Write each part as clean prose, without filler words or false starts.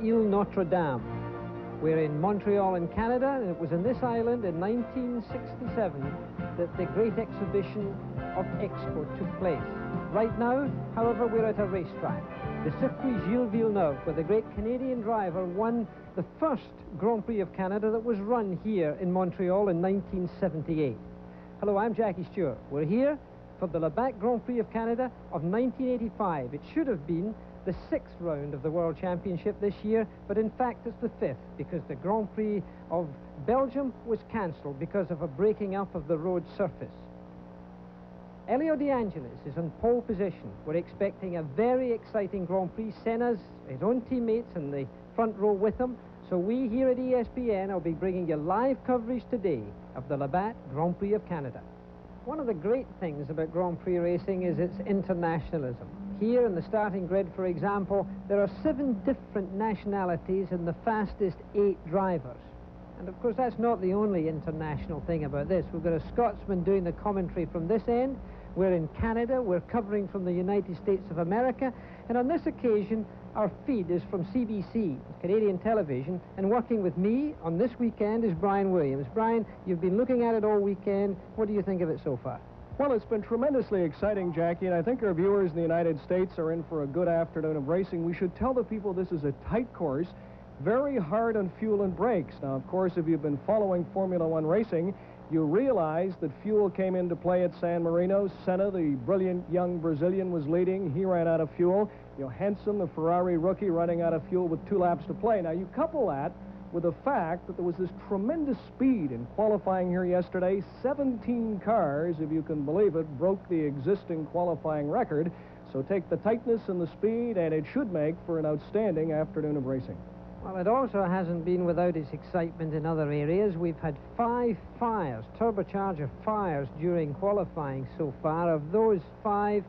Île Notre Dame. We're in Montreal in Canada, and it was in this island in 1967 that the great exhibition of Expo took place. Right now, however, we're at a racetrack, the Circuit Gilles Villeneuve, where the great Canadian driver won the first Grand Prix of Canada that was run here in Montreal in 1978. Hello, I'm Jackie Stewart. We're here for the Labatt Grand Prix of Canada of 1985. It should have been the 6th round of the World Championship this year, but in fact it's the 5th, because the Grand Prix of Belgium was cancelled because of a breaking up of the road surface. Elio De Angelis is on pole position. We're expecting a very exciting Grand Prix. Senna's his own teammates in the front row with him. So we here at ESPN will be bringing you live coverage today of the Labatt Grand Prix of Canada. One of the great things about Grand Prix racing is its internationalism. Here in the starting grid, for example, there are 7 different nationalities and the fastest 8 drivers. And of course, that's not the only international thing about this. We've got a Scotsman doing the commentary from this end. We're in Canada. We're covering from the United States of America. And on this occasion, our feed is from CBC, Canadian television. And working with me on this weekend is Brian Williams. Brian, you've been looking at it all weekend. What do you think of it so far? Well, it's been tremendously exciting, Jackie, and I think our viewers in the United States are in for a good afternoon of racing. We should tell the people this is a tight course, very hard on fuel and brakes. Now, of course, if you've been following Formula One racing, you realize that fuel came into play at San Marino. Senna, the brilliant young Brazilian, was leading. He ran out of fuel. Johansson, the Ferrari rookie, running out of fuel with 2 laps to play. Now, you couple that with the fact that there was this tremendous speed in qualifying here yesterday. 17 cars, if you can believe it, broke the existing qualifying record. So take the tightness and the speed, and it should make for an outstanding afternoon of racing. Well, it also hasn't been without its excitement in other areas. We've had 5 fires, turbocharger fires, during qualifying so far. Of those 5,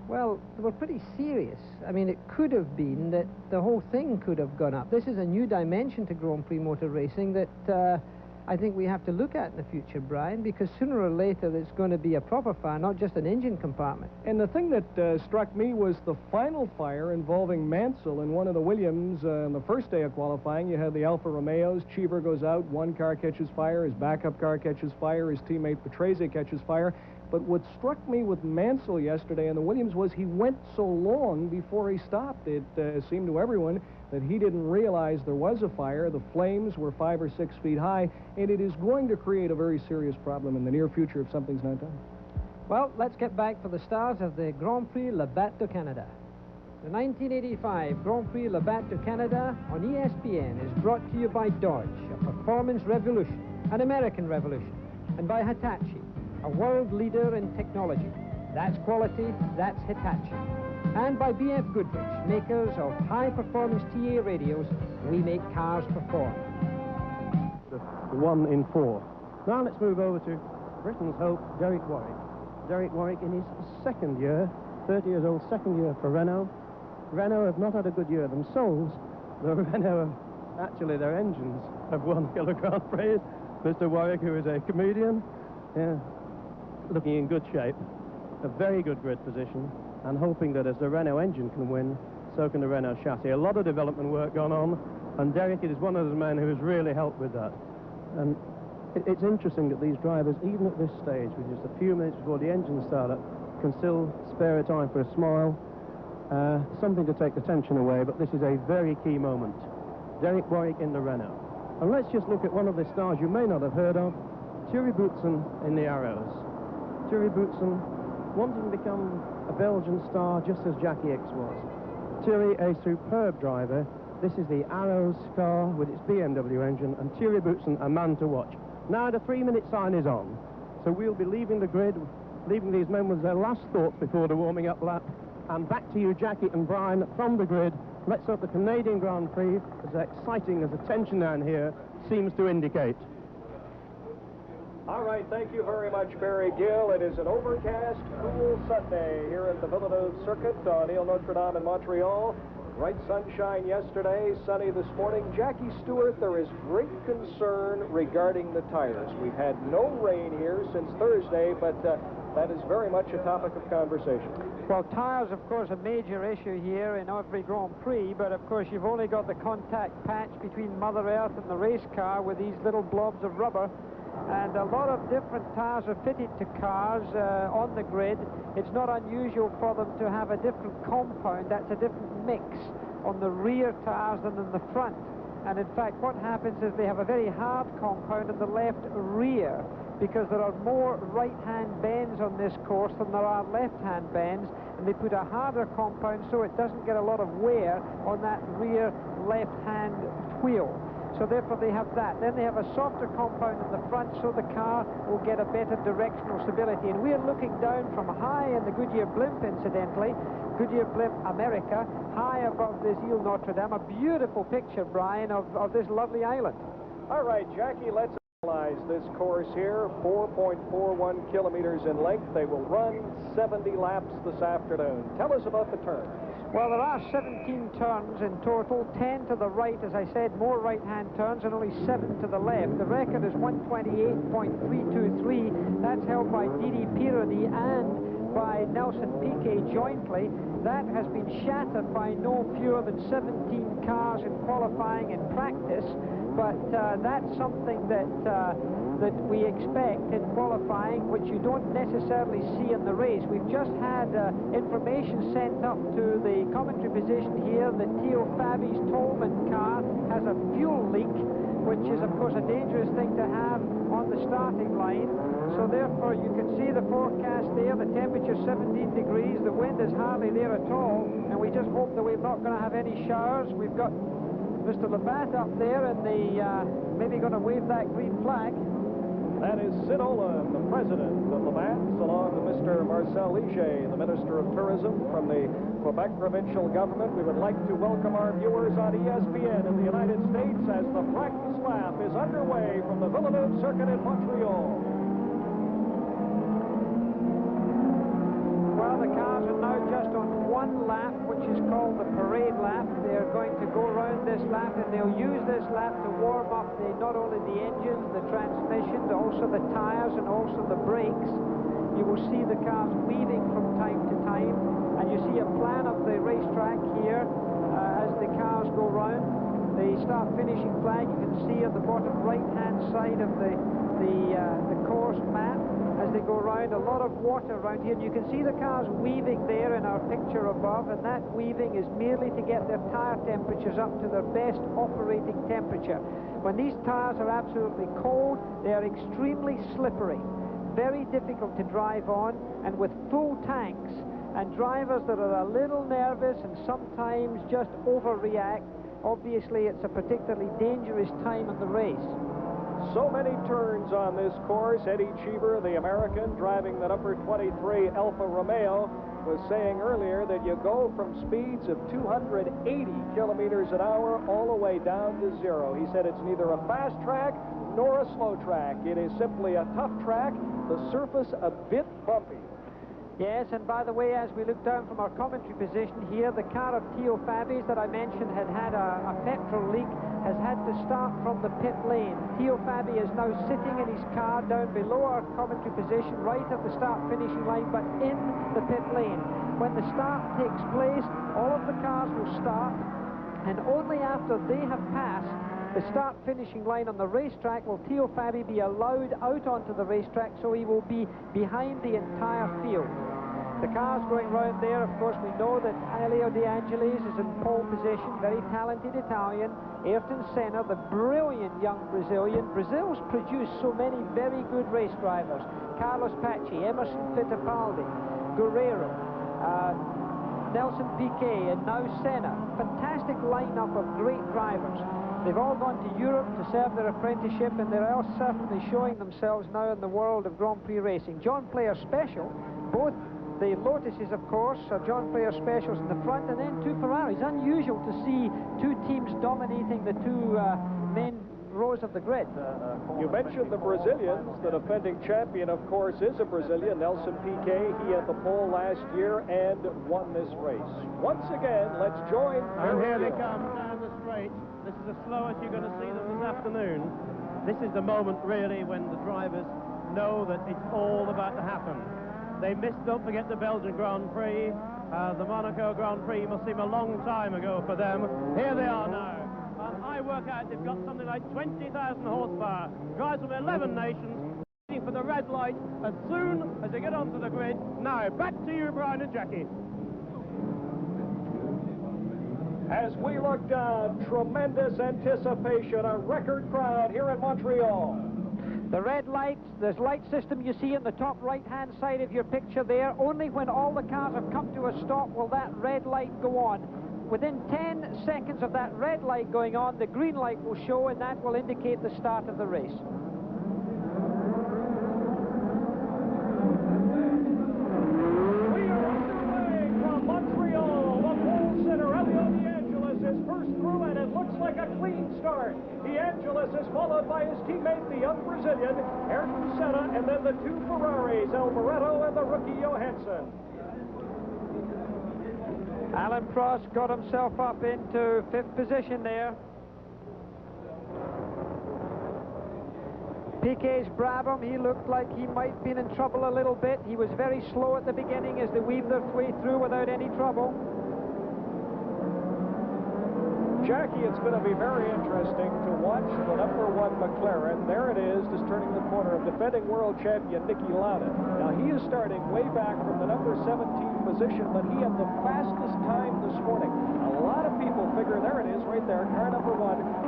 well, they were pretty serious. I mean, it could have been that the whole thing could have gone up. This is a new dimension to Grand Prix motor racing that I think we have to look at in the future, Brian, because sooner or later there's going to be a proper fire, not just an engine compartment. And the thing that struck me was the final fire involving Mansell in one of the Williams on the first day of qualifying. You had the Alfa Romeos. Cheever goes out. One car catches fire. His backup car catches fire. His teammate Patrese catches fire. But what struck me with Mansell yesterday in the Williams was he went so long before he stopped. It seemed to everyone that he didn't realize there was a fire. The flames were 5 or 6 feet high, and it is going to create a very serious problem in the near future if something's not done. Well, let's get back for the start of the Grand Prix Labatt de Canada. The 1985 Grand Prix Labatt de Canada on ESPN is brought to you by Dodge, a performance revolution, an American revolution, and by Hitachi, a world leader in technology. That's quality, that's Hitachi. And by BF Goodrich, makers of high-performance TA radios. We make cars perform. The 1 in 4. Now let's move over to Britain's hope, Derek Warwick. Derek Warwick in his 2nd year, 30 years old, 2nd year for Renault. Renault have not had a good year themselves. The Renault, actually their engines have won the Grand Prix. Mr. Warwick, who is a comedian, looking in good shape, a very good grid position, and hoping that as the Renault engine can win, so can the Renault chassis. A lot of development work gone on, and Derek is one of those men who has really helped with that. And it's interesting that these drivers, even at this stage, with just a few minutes before the engine startup, can still spare a time for a smile, something to take the tension away, but this is a very key moment. Derek Warwick in the Renault. And let's just look at one of the stars you may not have heard of, Thierry Boutsen in the Arrows. Thierry Boutsen wanting to become a Belgian star just as Jackie X was. Thierry, a superb driver. This is the Arrows car with its BMW engine, and Thierry Boutsen, a man to watch. Now the 3-minute sign is on, so we'll be leaving the grid, leaving these men with their last thoughts before the warming up lap. And back to you, Jackie and Brian, from the grid. Let's hope the Canadian Grand Prix, as exciting as the tension down here seems to indicate. All right, thank you very much, Barry Gill. It is an overcast, cool Sunday here at the Villeneuve Circuit on Île Notre Dame in Montreal. Bright sunshine yesterday, sunny this morning. Jackie Stewart, there is great concern regarding the tires. We've had no rain here since Thursday, but that is very much a topic of conversation. Well, tyres, of course, a major issue here in every Grand Prix, but of course you've only got the contact patch between Mother Earth and the race car with these little blobs of rubber. And a lot of different tyres are fitted to cars on the grid. It's not unusual for them to have a different compound, that's a different mix on the rear tyres than in the front. And in fact, what happens is they have a very hard compound in the left rear, because there are more right-hand bends on this course than there are left-hand bends, and they put a harder compound so it doesn't get a lot of wear on that rear left-hand wheel. So therefore they have that. Then they have a softer compound in the front so the car will get a better directional stability. And we're looking down from high in the Goodyear blimp, incidentally, Goodyear blimp America, high above this Ile Notre Dame. A beautiful picture, Brian, of this lovely island. All right, Jackie, let's analyze this course here. 4.41 kilometers in length. They will run 70 laps this afternoon. Tell us about the turns. Well, there are 17 turns in total, 10 to the right, as I said, more right-hand turns, and only 7 to the left. The record is 128.323. That's held by Didi Pironi and by Nelson Piquet jointly. That has been shattered by no fewer than 17 cars in qualifying and practice, but that's something that we expect in qualifying, which you don't necessarily see in the race. We've just had information sent up to the commentary position here that Theo Fabi's Tolman car has a fuel leak, which is, of course, a dangerous thing to have on the starting line. So therefore, you can see the forecast there. The temperature 17 degrees. The wind is hardly there at all, and we just hope that we're not going to have any showers. We've got Mr. Labatt up there, and maybe going to wave that green flag. That is Sid Olin, the president of Labatt's, along with Mr. Marcel Liger, the Minister of Tourism from the Quebec provincial government. We would like to welcome our viewers on ESPN in the United States as the practice lap is underway from the Villeneuve Circuit in Montreal. Well, the cars are now just on one lap, which is called the parade lap. They're going to go around this lap, and they'll use this lap to warm up not only the engines, the transmission, but also the tires and also the brakes. You will see the cars weaving from time to time, and you see a plan of the racetrack here as the cars go round. The start-finishing flag you can see on the bottom right-hand side of the course map. As they go around, a lot of water around here, and you can see the cars weaving there in our picture above, and that weaving is merely to get their tire temperatures up to their best operating temperature. When these tires are absolutely cold, they are extremely slippery, very difficult to drive on, and with full tanks, and drivers that are a little nervous and sometimes just overreact, obviously it's a particularly dangerous time in the race. So many turns on this course. Eddie Cheever, the American, driving the number 23 Alfa Romeo, was saying earlier that you go from speeds of 280 kilometers an hour all the way down to zero. He said it's neither a fast track nor a slow track. It is simply a tough track, the surface a bit bumpy. Yes, and by the way, as we look down from our commentary position here, the car of Theo Fabi's that I mentioned had a petrol leak, has had to start from the pit lane. Theo Fabi is now sitting in his car down below our commentary position, right at the start-finishing line, but in the pit lane. When the start takes place, all of the cars will start, and only after they have passed the start-finishing line on the racetrack will Theo Fabi be allowed out onto the racetrack, so he will be behind the entire field. The cars going round there, of course, we know that Elio De Angelis is in pole position, very talented Italian. Ayrton Senna, the brilliant young Brazilian. Brazil's produced so many very good race drivers. Carlos Paci, Emerson Fittipaldi, Guerrero, Nelson Piquet, and now Senna. Fantastic lineup of great drivers. They've all gone to Europe to serve their apprenticeship, and they're all certainly showing themselves now in the world of Grand Prix racing. John Player Special, both the Lotuses, of course, are John Player Specials in the front, and then two Ferraris. Unusual to see two teams dominating the two main rows of the grid. You mentioned the Brazilians. The defending champion, of course, is a Brazilian, Nelson Piquet. He had the pole last year and won this race. Once again, let's join. And here they come down the straight. This is the slowest you're going to see them this afternoon. This is the moment, really, when the drivers know that it's all about to happen. They missed, don't forget, the Belgian Grand Prix. The Monaco Grand Prix must seem a long time ago for them. Here they are now. And I work out they've got something like 20,000 horsepower. Drives from 11 nations, waiting for the red light as soon as they get onto the grid. Now, back to you, Brian and Jackie. As we look down, tremendous anticipation, a record crowd here in Montreal. The red lights, this light system you see in the top right-hand side of your picture there, only when all the cars have come to a stop will that red light go on. Within 10 seconds of that red light going on, the green light will show, and that will indicate the start of the race. We are underway from Montreal. The pole sitter, Elio De Angelis, is first through, and it looks like a clean start. De Angelis is followed by his teammate, the young Brazilian, Ayrton Senna, and then the two Ferraris, Alboreto and the rookie Johansson. Alan Prost got himself up into 5th position there. Piquet's Brabham, he looked like he might have been in trouble a little bit. He was very slow at the beginning as they weaved their way through without any trouble. Jackie, it's going to be very interesting to watch the #1 McLaren. There it is, just turning the corner of defending world champion Niki Lauda. Now, he is starting way back from the number 17 position, but he had the fastest time this morning. A lot of people figure, there it is, right there, car #1,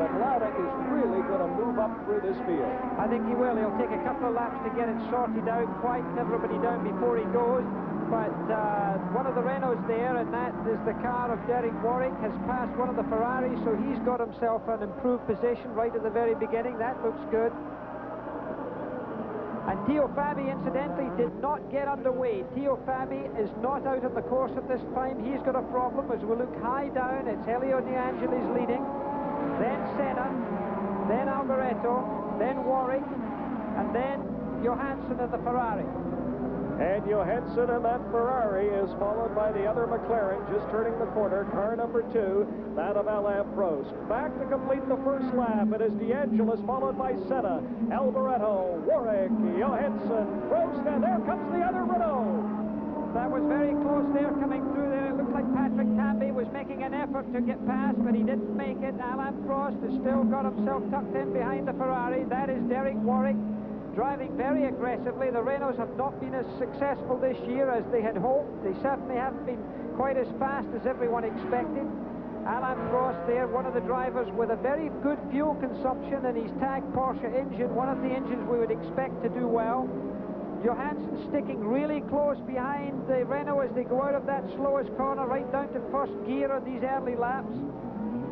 that Lauda is really going to move up through this field. I think he will. He'll take a couple of laps to get it sorted out, quieten everybody down before he goes. But one of the Renaults there, and that is the car of Derek Warwick, has passed one of the Ferraris, so he's got himself an improved position right at the very beginning. That looks good. And Theo Fabi, incidentally, did not get underway. Theo Fabi is not out on the course at this time. He's got a problem. As we look high down, it's Elio De Angelis leading, then Senna, then Alboreto, then Warwick, and then Johansson in the Ferrari. And Johansson in that Ferrari is followed by the other McLaren, just turning the corner, car #2, that of Alain Prost. Back to complete the first lap, it is De Angelis followed by Senna, Alboreto, Warwick, Johansson, Prost, and there comes the other Renault. That was very close there coming through there. It looked like Patrick Tambay was making an effort to get past, but he didn't make it. Alain Prost has still got himself tucked in behind the Ferrari. That is Derek Warwick, driving very aggressively. The Renaults have not been as successful this year as they had hoped. They certainly haven't been quite as fast as everyone expected. Alain Prost there, one of the drivers with a very good fuel consumption, and his tag Porsche engine, one of the engines we would expect to do well. Johansson sticking really close behind the Renault as they go out of that slowest corner right down to first gear on these early laps.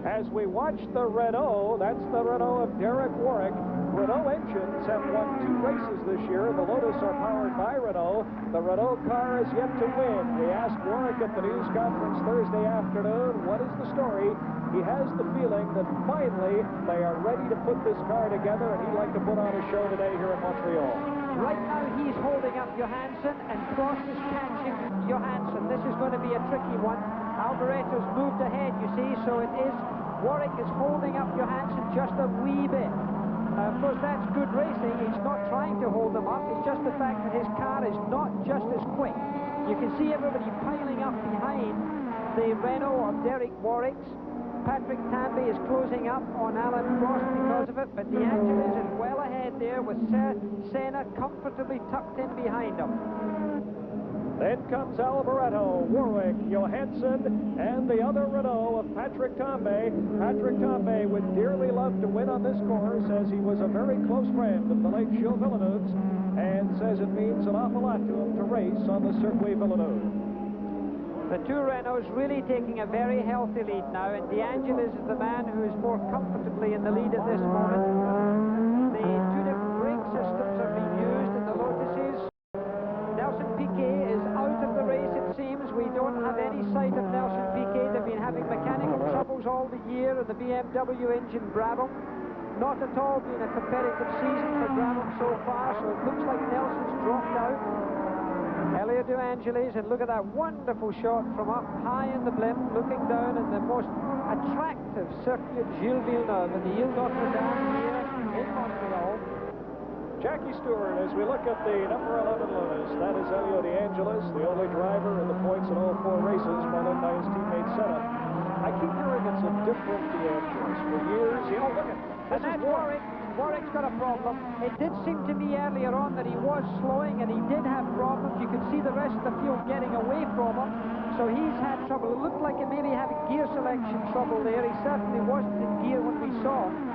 As we watch the Renault, that's the Renault of Derek Warwick. Renault engines have won 2 races this year. The Lotus are powered by Renault. The Renault car is yet to win. We asked Warwick at the news conference Thursday afternoon, what is the story? He has the feeling that finally they are ready to put this car together, and he'd like to put on a show today here in Montreal. Right now he's holding up Johansson, and Prost is catching Johansson. This is going to be a tricky one. Alboreto's moved ahead, you see, so it is Warwick is holding up Johansson just a wee bit. Of course, that's good racing. He's not trying to hold them up. It's just the fact that his car is not just as quick. You can see everybody piling up behind the Renault of Derek Warwick's. Patrick Tambay is closing up on Alain Prost because of it, but De Angelis is well ahead there with Senna comfortably tucked in behind him. Then comes Alboreto, Warwick, Johansson, and the other Renault of Patrick Tambay. Patrick Tambay would dearly love to win on this course, as he was a very close friend of the late Gilles Villeneuve's, and says it means an awful lot to him to race on the Circuit Villeneuve. The two Renaults really taking a very healthy lead now, and De Angelis is the man who is more comfortably in the lead at this moment. The two different brake systems are being used in the Lotuses. Nelson Piquet is out of the race, it seems. We don't have any sight of Nelson Piquet. They've been having mechanical troubles all the year in the BMW engine Brabham. Not at all been a competitive season for Brabham so far, so it looks like Nelson's dropped out. Elio De Angelis, and look at that wonderful shot from up high in the blimp, looking down at the most attractive circuit Gilles Villeneuve in the Ile Notre Dame here in Montreal. Jackie Stewart, as we look at the number 11 Lotus, that is Elio De Angelis, the only driver in the points in all 4 races, followed by his teammate Senna. I keep hearing it's a different De Angelis. For years, oh, look at this. And that's Warwick. Warwick's got a problem. It did seem to me earlier on that he was slowing and he did have problems. You could see the rest of the field getting away from him. So he's had trouble. It looked like he maybe had gear selection trouble there. He certainly wasn't in gear when we saw him.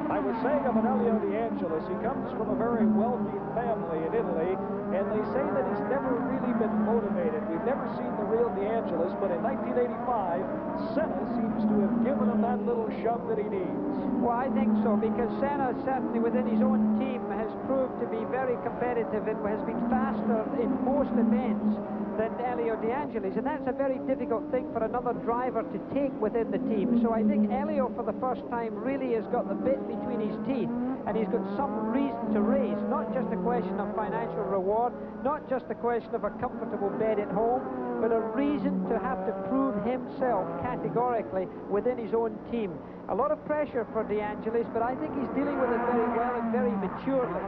I was saying of an Elio De Angelis, he comes from a very wealthy family in Italy, and they say that he's never really been motivated. We've never seen the real De Angelis, but in 1985, Senna seems to have given him that little shove that he needs. Well, I think so, because Senna, certainly within his own team, has proved to be very competitive and has been faster in most events than Elio De Angelis, and that's a very difficult thing for another driver to take within the team. So I think Elio, for the first time, really has got the bit between his teeth, and he's got some reason to race. Not just a question of financial reward, not just a question of a comfortable bed at home, but a reason to have to prove himself categorically within his own team. A lot of pressure for De Angelis, but I think he's dealing with it very well and very maturely.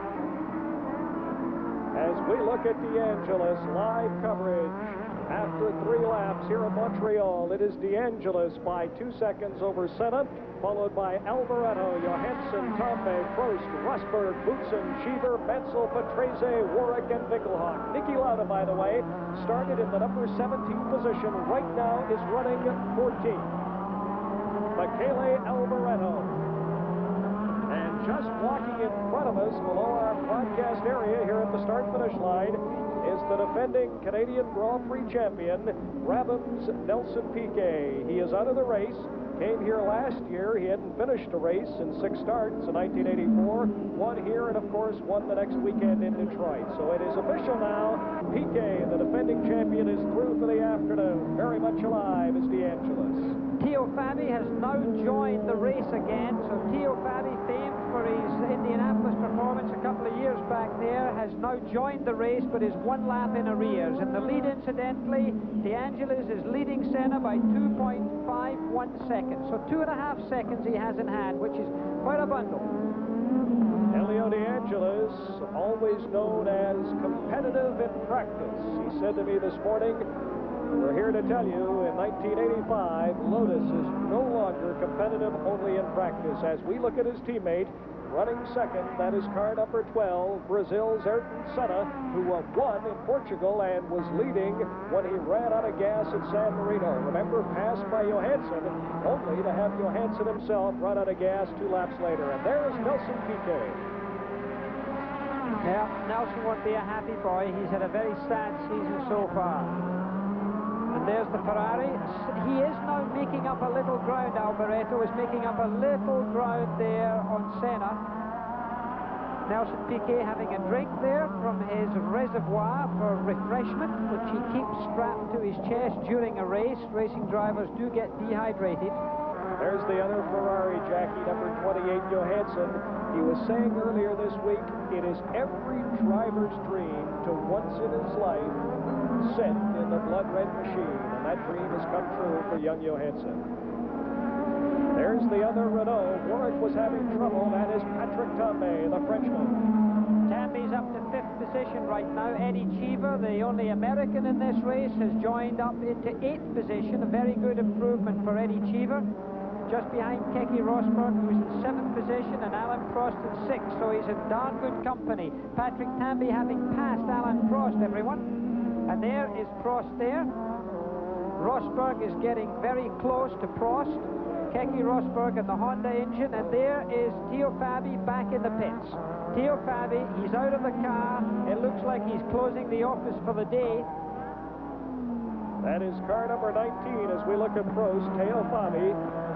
As we look at De Angelis, live coverage after 3 laps here in Montreal, it is De Angelis by 2 seconds over Senna, followed by Alboreto, Johansson, Tombe, Prost, Rosberg, Boutsen, Cheever, Mansell, Patrese, Warwick, and Winkelhock. Niki Lauda, by the way, started in the number 17 position, right now is running 14th. Michele Alboreto. And just walking in front of us below our broadcast area here at the start-finish line is the defending Canadian Grand Prix champion, Brabham's Nelson Piquet. He is out of the race. Came here last year. He hadn't finished a race in 6 starts in 1984. Won here and, of course, won the next weekend in Detroit. So it is official now. Piquet, the defending champion, is through for the afternoon. Very much alive is De Angelis. Theo Fabi has now joined the race again. So Theo Fabi, famed for his Indianapolis performance a couple of years back there, has now joined the race but is 1 lap in arrears. In the lead, incidentally, De Angelis is leading Senna by 2.51 seconds. So 2.5 seconds he has in hand, which is quite a bundle. Elio De Angelis, always known as competitive in practice. He said to me this morning, we're here to tell you, in 1985, Lotus is no longer competitive only in practice. As we look at his teammate, running second, that is car number 12, Brazil's Ayrton Senna, who won in Portugal and was leading when he ran out of gas at San Marino. Remember, passed by Johansson, only to have Johansson himself run out of gas 2 laps later. And there's Nelson Piquet. Now, Nelson won't be a happy boy. He's had a very sad season so far. And there's the Ferrari. He is now making up a little ground. Alboreto is making up a little ground there on Senna. Nelson Piquet having a drink there from his reservoir for refreshment, which he keeps strapped to his chest during a race. Racing drivers do get dehydrated. There's the other Ferrari, Jackie, number 28, Johansson. He was saying earlier this week, it is every driver's dream to once in his life sit in the blood-red machine, and that dream has come true for young Johansson. There's the other Renault. Warwick was having trouble. That is Patrick Tambay, the Frenchman. Tambay's up to 5th position right now. Eddie Cheever, the only American in this race, has joined up into 8th position. A very good improvement for Eddie Cheever. Just behind Keke Rosberg, who's in 7th position, and Alan Prost in 6th, so he's in darn good company. Patrick Tambay having passed Alan Prost, everyone. And there is Prost there. Rosberg is getting very close to Prost. Keke Rosberg and the Honda engine, and there is Theo Fabi back in the pits. Theo Fabi, he's out of the car. It looks like he's closing the office for the day. That is car number 19 as we look at Prost, Theo Fabi.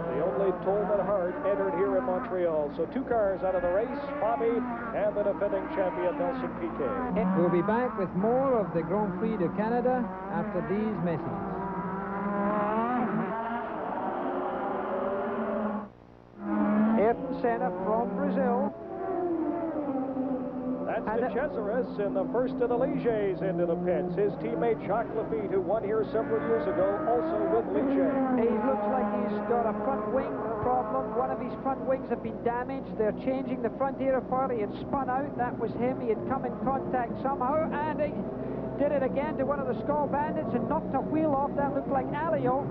The only Tolman Hart entered here in Montreal. So 2 cars out of the race, Fabi and the defending champion, Nelson Piquet. We'll be back with more of the Grand Prix de Canada after these messages. Ayrton Senna from Brazil. That That's DeCesaris in the first of the Ligiers into the pits. His teammate Jacques Lafitte, who won here several years ago, also with Ligier. He looks like he's got a front wing problem. One of his front wings have been damaged. They're changing the front aerofoil. He had spun out. That was him. He had come in contact somehow, and he did it again to one of the Skull Bandits and knocked a wheel off. That looked like Alio.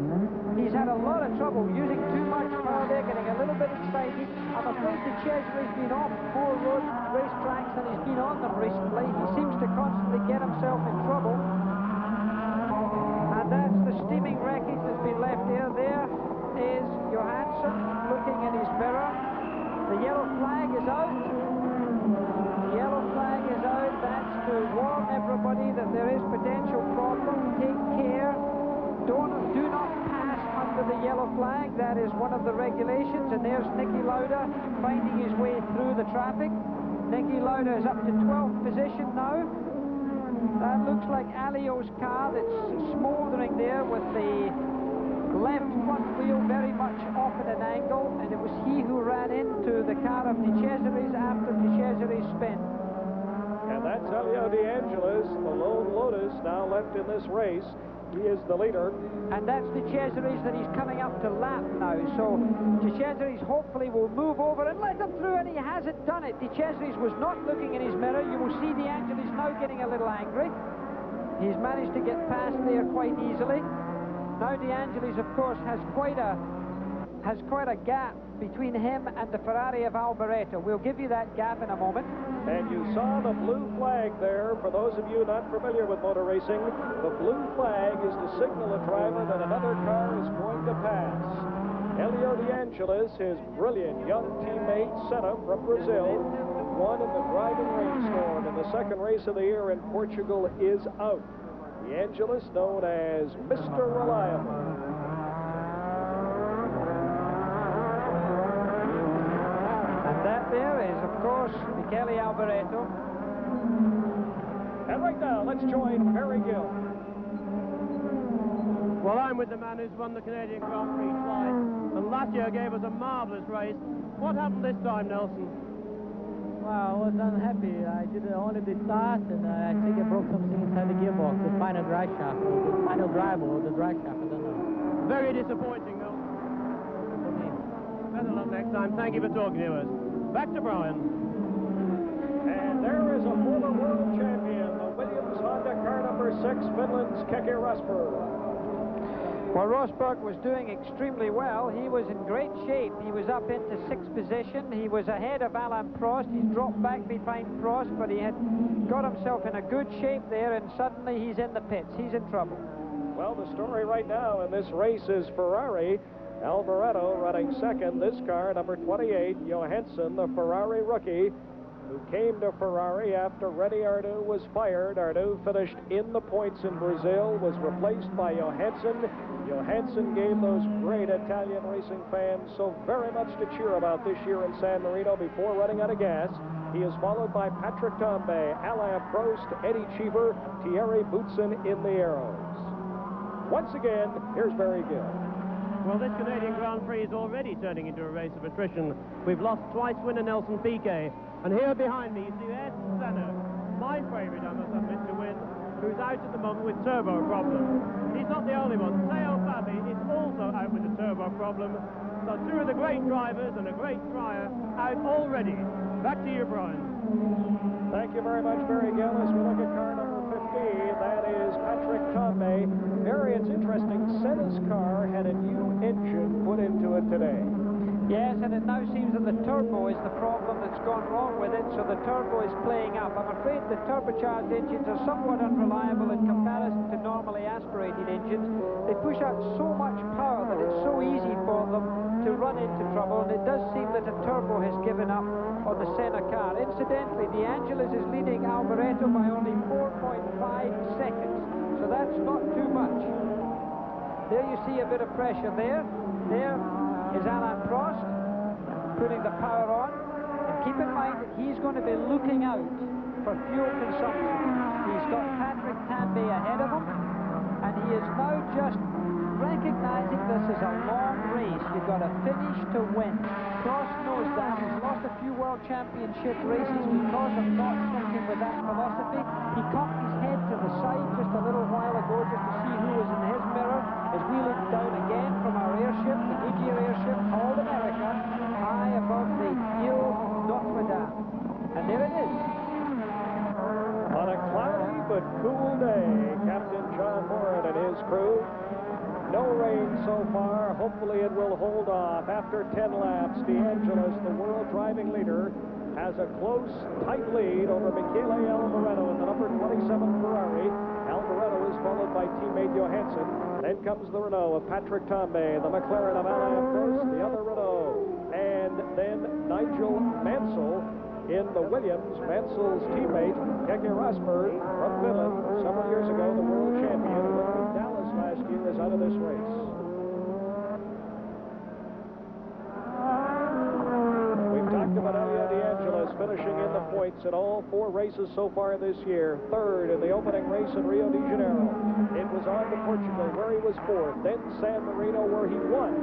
He's had a lot of trouble using too much power there, getting a little bit excited. I'm afraid DeCesaris has been off more road racetracks than he's been on them recently. He seems to constantly get himself in trouble. And that's the steaming wreckage that's been left here. There is Johansson looking in his mirror. The yellow flag is out. The yellow flag is out. That's to warn everybody that there is potential problem. Take care. Do not pass under the yellow flag. That is one of the regulations. And there's Nicky Lauda finding his way through the traffic. Nicky Lauda is up to 12th position now. That looks like Alio's car that's smouldering there with the left front wheel very much off at an angle, and it was he who ran into the car of DeCesaris after DeCesaris spin. And that's Elio De Angelis, the lone Lotus now left in this race. He is the leader. And that's DeCesaris that he's coming up to lap now. So DeCesaris hopefully will move over and let him through, and he hasn't done it. DeCesaris was not looking in his mirror. You will see De Angelis now getting a little angry. He's managed to get past there quite easily. Now De Angelis, of course, has quite a gap between him and the Ferrari of Alboreto. We'll give you that gap in a moment. And you saw the blue flag there. For those of you not familiar with motor racing, the blue flag is to signal the driver that another car is going to pass. Elio De Angelis, his brilliant young teammate, Senna from Brazil, won in the driving rainstorm in the second race of the year in Portugal, is out. De Angelis, known as Mr. Reliable. That there is, of course, Michele Alboreto. And right now, let's join Barry Gill. Well, I'm with the man who's won the Canadian Grand Prix twice, and last year gave us a marvellous race. What happened this time, Nelson? Well, I was unhappy. I did only the start, and I think I broke something inside the gearbox, the final drive shaft, or the final drive, or the drive shaft, I don't know. Very disappointing, Nelson. For me. Better luck next time. Thank you for talking to us. Back to Brian. And there is a former world champion, the Williams Honda car number 6, Finland's Keke Rosberg. Well, Rosberg was doing extremely well. He was in great shape. He was up into 6th position. He was ahead of Alain Prost. He's dropped back behind Prost, but he had got himself in a good shape there, and suddenly he's in the pits. He's in trouble. Well, the story right now in this race is Ferrari. Alboreto running second. This car, number 28, Johansson, the Ferrari rookie, who came to Ferrari after Rene Arnoux was fired. Arnoux finished in the points in Brazil, was replaced by Johansson. Johansson gave those great Italian racing fans so very much to cheer about this year in San Marino before running out of gas. He is followed by Patrick Tambay, Alain Prost, Eddie Cheever, Thierry Boutsen in the Arrows. Once again, here's Barry Gill. Well, this Canadian Grand Prix is already turning into a race of attrition. We've lost twice winner Nelson Piquet. And here behind me, you see Ayrton Senna, my favourite, I must admit, to win, who's out at the moment with turbo problem. He's not the only one. Theo Fabi is also out with a turbo problem. So two of the great drivers and a great dryer out already. Back to you, Brian. Thank you very much, Barry Gill. As we look at car number 15, that is Patrick Tambay. Barry, it's interesting, Senna's car had a new engine put into it today. Yes, and it now seems that the turbo is the problem that's gone wrong with it, so the turbo is playing up. I'm afraid the turbocharged engines are somewhat unreliable in comparison to normally aspirated engines. They push out so much power that it's so easy for them to run into trouble, and it does seem that a turbo has given up on the Senna car. Incidentally, De Angelis is leading Alboreto by only 4.5 seconds, so that's not too much. There you see a bit of pressure there. There is Alain Prost putting the power on, and keep in mind that he's going to be looking out for fuel consumption. He's got Patrick Tambay ahead of him, and he is now just recognizing this is a long race. You You've got to finish to win. Prost knows that. He's lost a few World Championship races because of not thinking with that philosophy. He cocked his head to the side just a little while ago just to see who was in his mirror as we looked down again from our airship, the Goodyear airship, called America, high above the Ile Notre Dame. And there it is. On a cloudy but cool day, Captain John Moran and his crew. No rain so far. Hopefully it will hold off. After 10 laps, DeAngelis, the world driving leader, has a close, tight lead over Michele Alboreto in the number 27 Ferrari. Alboreto is followed by teammate Johansson. Then comes the Renault of Patrick Tambay, the McLaren of Alain Prost, the other Renault, and then Nigel Mansell in the Williams. Mansell's teammate, Keke Rosberg from Finland, several years ago, the world champion, who went from Dallas last year, is out of this race. We've talked about Elio DeAngelis finishing in the points in all 4 races so far this year. 3rd in the opening race in Rio de Janeiro. It was on to Portugal, where he was 4th. Then San Marino, where he won.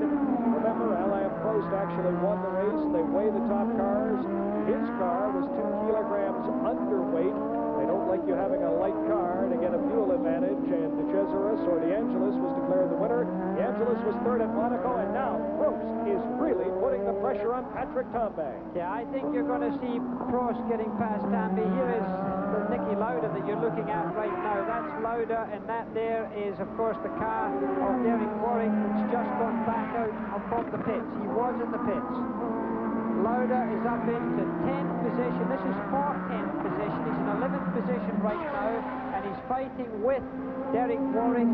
Remember, Alain Prost actually won the race. They weigh the top cars. His car was 2 kilograms underweight. They don't like you having a light car to get a fuel advantage, and DeCesaris or DeAngelis was declared the winner. DeAngelis was 3rd at Monaco, and now Prost is really putting the pressure on Patrick Tambay. Yeah, I think you're going to see Prost getting past Tambay. Here is the Niki Lauda that you're looking at right now. That's Lauda, and that there is, of course, the car of Derek Warwick, that's just gone back out from the pits. He was in the pits. Lauda is up into 10th position. This is for 10th position. He's in 11th position right now, and he's fighting with Derek Warwick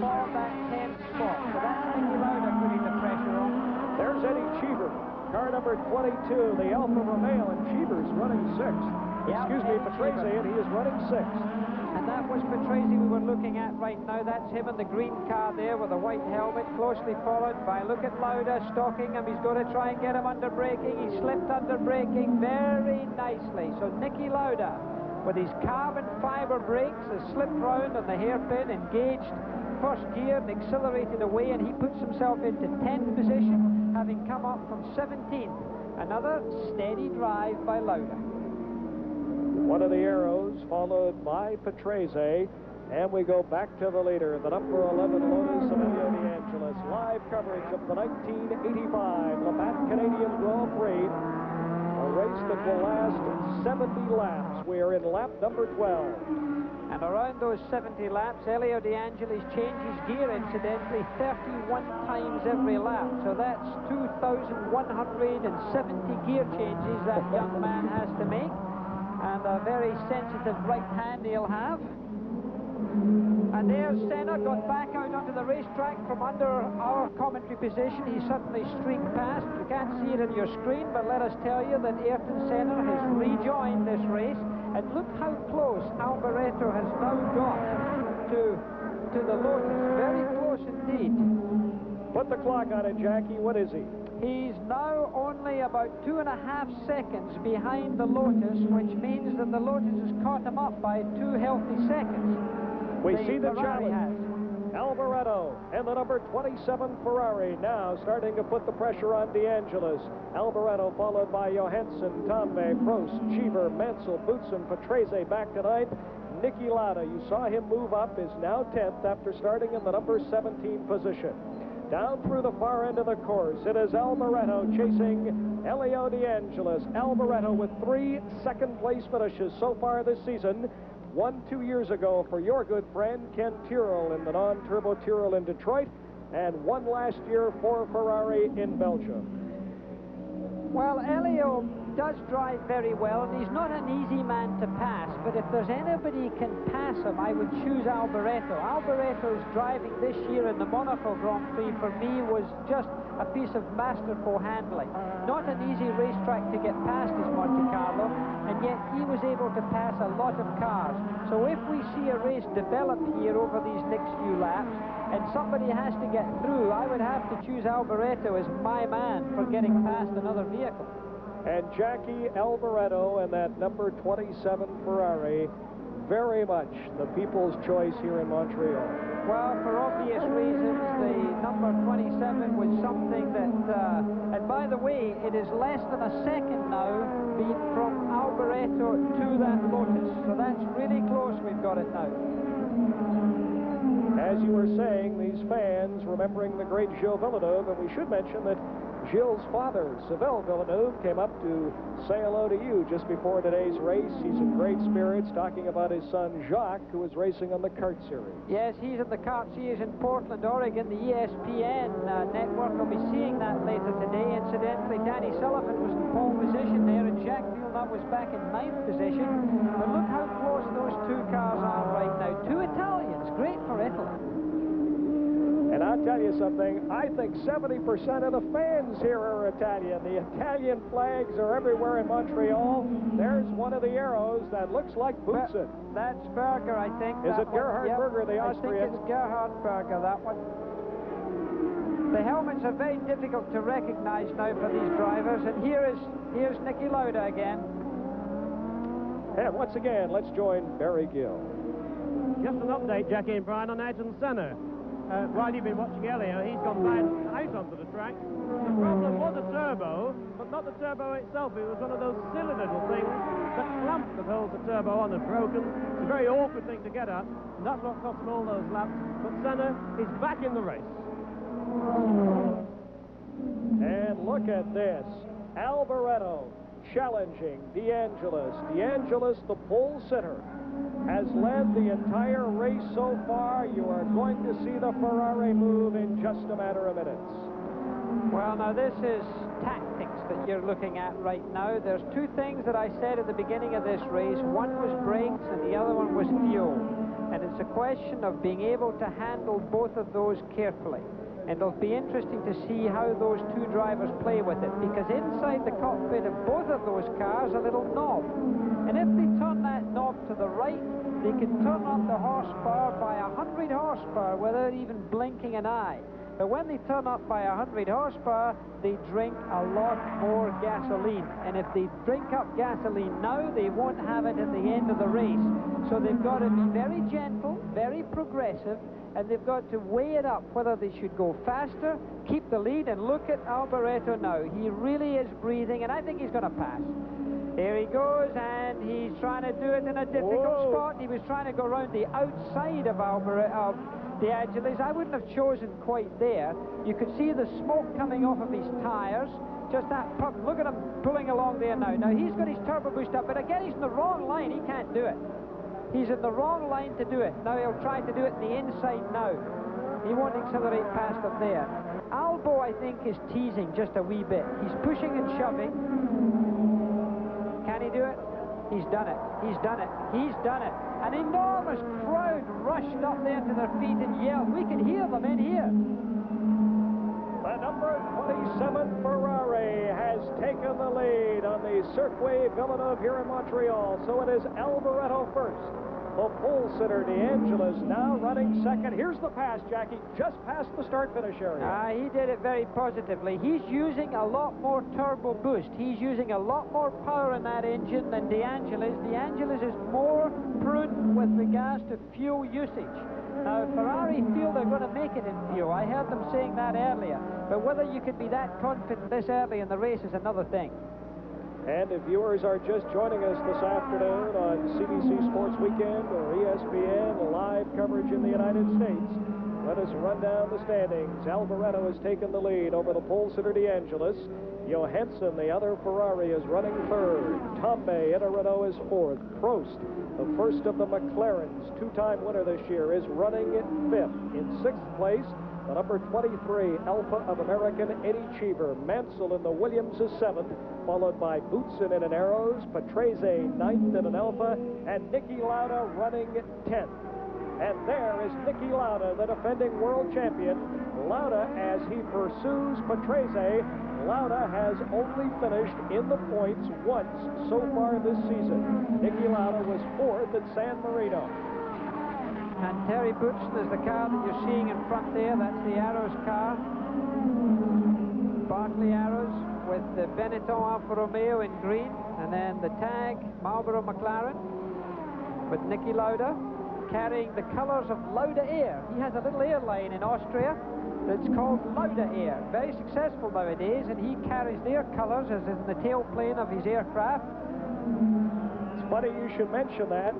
for that 10th spot. So that's Niki Lauda putting the pressure on. There's Eddie Cheever, car number 22, the Alfa Romeo, and Cheever's running 6th. Yep, Excuse me, Patrese, and he is running 6th. And that was Patrese we were looking at right now. That's him in the green car there with a white helmet, closely followed by, look at Lauda stalking him. He's going to try and get him under braking. He slipped under braking very nicely. So Niki Lauda, with his carbon fiber brakes, has slipped round on the hairpin, engaged first gear and accelerated away, and he puts himself into 10th position, having come up from 17th. Another steady drive by Lauda. One of the arrows followed by Patrese, and we go back to the leader, the number 11 Lotus of Elio DeAngelis. Live coverage of the 1985 Labatt Canadian Grand Prix, a race that will last 70 laps. We are in lap number 12. And around those 70 laps, Elio DeAngelis changes gear, incidentally, 31 times every lap. So that's 2,170 gear changes that young man has to make. And a very sensitive right hand he'll have. And there's Senna, got back out onto the racetrack from under our commentary position. He suddenly streaked past. You can't see it on your screen, but let us tell you that Ayrton Senna has rejoined this race. And look how close Alboreto has now got to the Lotus. Very close indeed. Put the clock on it, Jackie. What is he? He's now only about 2.5 seconds behind the Lotus, which means that the Lotus has caught him up by 2 healthy seconds. We see the Ferrari challenge. Alboreto and the number 27 Ferrari now starting to put the pressure on DeAngelis. Alboreto followed by Johansson, Tambay, Prost, Cheever, Mansell, Boutsen, Patrese back to 9th. Niki Lauda, you saw him move up, is now 10th after starting in the number 17 position. Down through the far end of the course, it is Alboreto chasing Elio DeAngelis. Alboreto with 3 second-place finishes so far this season. 1 2 years ago for your good friend Ken Tyrrell in the non-turbo Tyrrell in Detroit, and 1 last year for Ferrari in Belgium. Well, Elio does drive very well, and he's not an easy man to pass, but if there's anybody can pass him, I would choose Alboreto. Alboreto's driving this year in the Monaco Grand Prix, for me, was just a piece of masterful handling. Not an easy racetrack to get past is Monte Carlo, and yet he was able to pass a lot of cars. So if we see a race develop here over these next few laps, and somebody has to get through, I would have to choose Alboreto as my man for getting past another vehicle. And Jackie, Alboreto and that number 27 Ferrari, very much the people's choice here in Montreal. Well, for obvious reasons, the number 27 was something that, and by the way, it is less than a second now being from Alboreto to that Lotus. So that's really close, we've got it now. As you were saying, these fans remembering the great Gilles Villeneuve, and we should mention that Gilles' father, Sylvain Villeneuve, came up to say hello to you just before today's race. He's in great spirits, talking about his son Jacques, who is racing on the kart series. Yes, he's in the kart series in Portland, Oregon. The ESPN network will be seeing that later today. Incidentally, Danny Sullivan was in pole position there, and Jacques Villeneuve was back in 9th position. But look how close those two cars are right now. Two Italians, great for Italy. And I'll tell you something, I think 70% of the fans here are Italian. The Italian flags are everywhere in Montreal. There's one of the arrows that looks like Boutsen. That's Berger, I think. Is it Gerhard Berger, the Austrian? I think it's Gerhard Berger, that one. The helmets are very difficult to recognize now for these drivers, and here's Niki Lauda again. And once again, let's join Barry Gill. Just an update, Jackie and Brian, on Ayrton Senna. While you've been watching Elio, he's gone back out onto the track. The problem was a turbo, but not the turbo itself. It was one of those silly little things, that clamp that holds the turbo on, has broken. It's a very awkward thing to get at, and that's what cost him all those laps. But Senna is back in the race. And look at this. Alboreto challenging De Angelis. De Angelis, the pole sitter, has led the entire race so far. You are going to see the Ferrari move in just a matter of minutes. Well, now this is tactics that you're looking at right now. There's two things that I said at the beginning of this race. One was brakes and the other one was fuel. And it's a question of being able to handle both of those carefully. And it'll be interesting to see how those two drivers play with it, because inside the cockpit of both of those cars a little knob. And if they turn that knob to the right, they can turn up the horsepower by 100 horsepower without even blinking an eye. But when they turn up by 100 horsepower, they drink a lot more gasoline. And if they drink up gasoline now, they won't have it at the end of the race. So they've got to be very gentle, very progressive, and they've got to weigh it up whether they should go faster, keep the lead, and look at Alboreto now. He really is breathing, and I think he's going to pass. Here he goes, and he's trying to do it in a difficult spot. He was trying to go around the outside of De Angelis. I wouldn't have chosen quite there. You could see the smoke coming off of his tires. Just that pump. Look at him pulling along there now. Now he's got his turbo boost up, but again he's in the wrong line. He can't do it. He's in the wrong line to do it. Now he'll try to do it in the inside now. He won't accelerate past him there. Albo, I think, is teasing just a wee bit. He's pushing and shoving. Can he do it? He's done it. He's done it. He's done it. An enormous crowd rushed up there to their feet and yelled. We can hear them in here. The number 27 Ferrari has taken the lead on the Circuit Villeneuve here in Montreal. So it is Alboreto first. The pole sitter, De Angelis, now running second. Here's the pass, Jackie, just past the start-finish area. He did it very positively. He's using a lot more turbo boost. He's using a lot more power in that engine than De Angelis. De Angelis is more prudent with regards to fuel usage. Now, Ferrari feel they're going to make it in fuel. I heard them saying that earlier. But whether you can be that confident this early in the race is another thing. And if viewers are just joining us this afternoon on CBC Sports Weekend or ESPN live coverage in the United States, let us run down the standings. Alboreto has taken the lead over the pole sitter De Angelis. Johansson, the other Ferrari, is running third. Tambay in a Renault is fourth. Prost, the first of the McLarens, two-time winner this year, is running fifth. In sixth place, the number 23 Alpha of American, Eddie Cheever. Mansell in the Williams is seventh, followed by Boutsen in an Arrows, Patrese ninth in an Alpha, and Niki Lauda running 10th. And there is Niki Lauda, the defending world champion. Lauda, as he pursues Patrese, Lauda has only finished in the points once so far this season. Niki Lauda was fourth at San Marino. And Terry Boutsen is the car that you're seeing in front there. That's the Arrows car. Barclay Arrows with the Benetton Alfa Romeo in green. And then the tag Marlboro McLaren with Niki Lauda carrying the colors of Lauda Air. He has a little airline in Austria. that's called Lauda Air. Very successful nowadays, and he carries their colours as in the tailplane of his aircraft. It's funny you should mention that.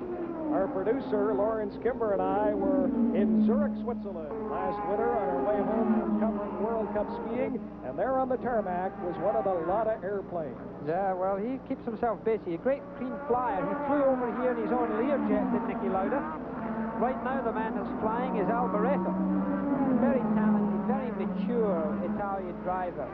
Our producer, Lawrence Kimber, and I were in Zurich, Switzerland last winter on our way home from covering World Cup skiing, and there on the tarmac was one of the Lauda airplanes. Yeah, well, he keeps himself busy. A great clean flyer. He flew over here in his own Learjet, did Niki Lauda. Right now, the man that's flying is Alboreto. Very talented, very mature Italian driver.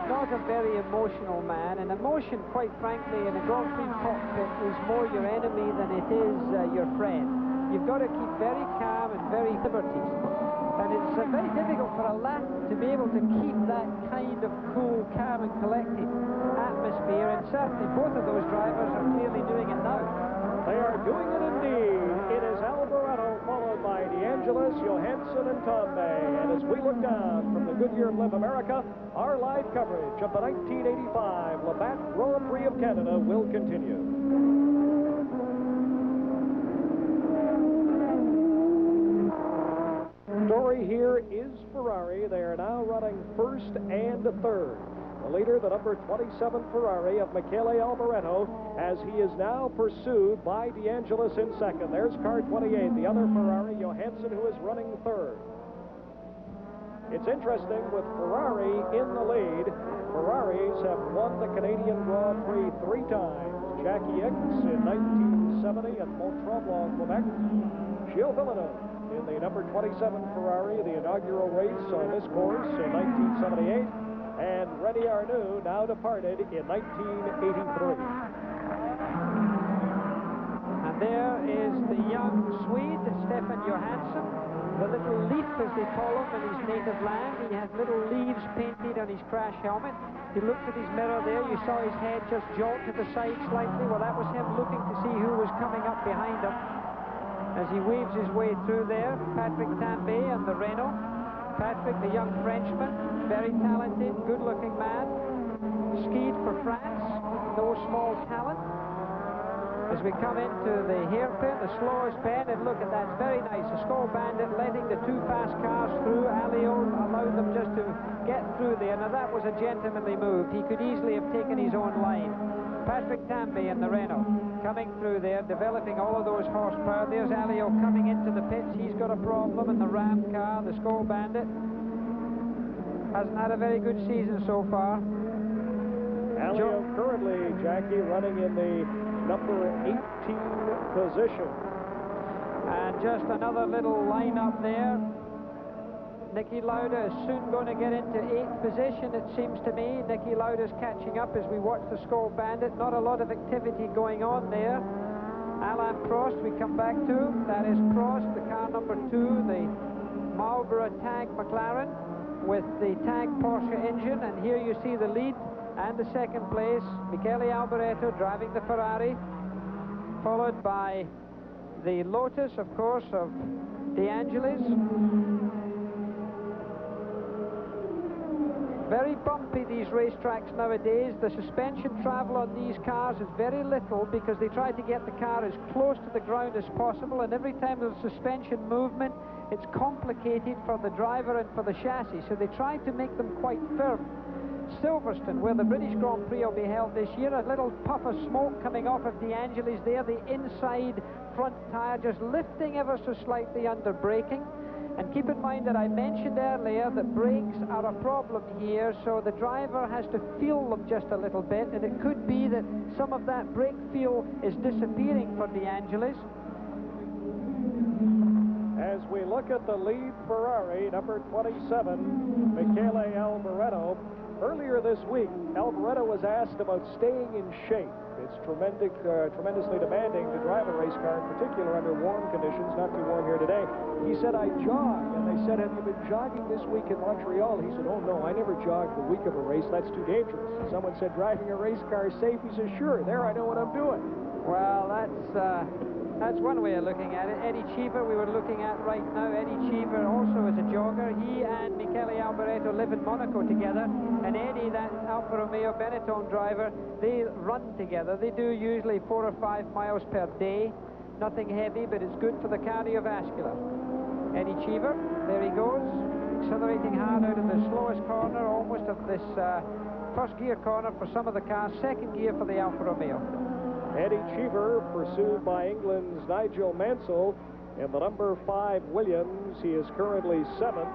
Not a very emotional man, and emotion, quite frankly, in a Grand Prix cockpit is more your enemy than it is your friend. You've got to keep very calm and very liberties. And it's very difficult for a lap to be able to keep that kind of cool, calm and collected atmosphere, and certainly both of those drivers are clearly doing it now. They are doing it indeed. It is Alboreto followed by DeAngelis, Johansson and Tambay. And as we look down from the Goodyear Blimp America, our live coverage of the 1985 Labatt Grand Prix of Canada will continue. Story here is Ferrari. They are now running first and third. The leader, the number 27 Ferrari of Michele Alboreto, as he is now pursued by DeAngelis in second. There's car 28, the other Ferrari, Johansson, who is running third. It's interesting with Ferrari in the lead. Ferraris have won the Canadian Grand Prix 3 times. Jackie Ickx in 1970 at Mont-Tremblant, Quebec. Gilles Villeneuve in the number 27 Ferrari, the inaugural race on this course in 1978. And René Arnoux, now departed in 1983. And there is the young Swede, Stefan Johansson, the little leaf, as they call him in his native land. He has little leaves painted on his crash helmet. He looked at his mirror there. You saw his head just jolt to the side slightly. Well, that was him looking to see who was coming up behind him. As he weaves his way through there, Patrick Tambay and the Renault. Patrick, the young Frenchman, very talented, good-looking man. Skied for France, no small talent. As we come into the hairpin, the slowest bend, and look at that, it's very nice. The Skull Bandit letting the two fast cars through. Alio allowed them just to get through there. Now that was a gentlemanly move. He could easily have taken his own line. Patrick Tambay and the Renault coming through there, developing all of those horsepower. There's Alio coming into the pits. He's got a problem in the Ram car, the Skull Bandit. Hasn't had a very good season so far. Alio currently, Jackie, running in the number 18 position. And just another little line-up there. Niki Lauda is soon going to get into 8th position, it seems to me. Niki Lauda's catching up as we watch the Skull Bandit. Not a lot of activity going on there. Alain Prost, we come back to. That is Prost, the car number 2, the Marlboro Tag McLaren with the Tag Porsche engine. And here you see the lead and the second place. Michele Alboreto driving the Ferrari, followed by the Lotus, of course, of DeAngelis. Very bumpy, these racetracks nowadays. The suspension travel on these cars is very little because they try to get the car as close to the ground as possible, and every time there's suspension movement, it's complicated for the driver and for the chassis, so they try to make them quite firm. Silverstone, where the British Grand Prix will be held this year, a little puff of smoke coming off of DeAngelis there, the inside front tyre just lifting ever so slightly under braking. And keep in mind that I mentioned earlier that brakes are a problem here, so the driver has to feel them just a little bit, and it could be that some of that brake feel is disappearing for DeAngelis. As we look at the lead Ferrari, number 27, Michele Alboreto. Earlier this week, Alboreto was asked about staying in shape. It's tremendously demanding to drive a race car, in particular under warm conditions, not too warm here today. He said, I jog. And they said, have you been jogging this week in Montreal? He said, oh no, I never jogged the week of a race. That's too dangerous. Someone said, driving a race car is safe. He says, sure, there, I know what I'm doing. Well, that's one way of looking at it. Eddie Cheever we were looking at right now. Eddie Cheever also is a jogger. He and Michele Alboreto live in Monaco together. And Eddie, that Alfa Romeo Benetton driver, they run together. They do usually 4 or 5 miles per day. Nothing heavy, but it's good for the cardiovascular. Eddie Cheever, there he goes. accelerating hard out of the slowest corner, almost of this first gear corner for some of the cars, second gear for the Alfa Romeo. Eddie Cheever, pursued by England's Nigel Mansell in the number 5 Williams. He is currently 7th.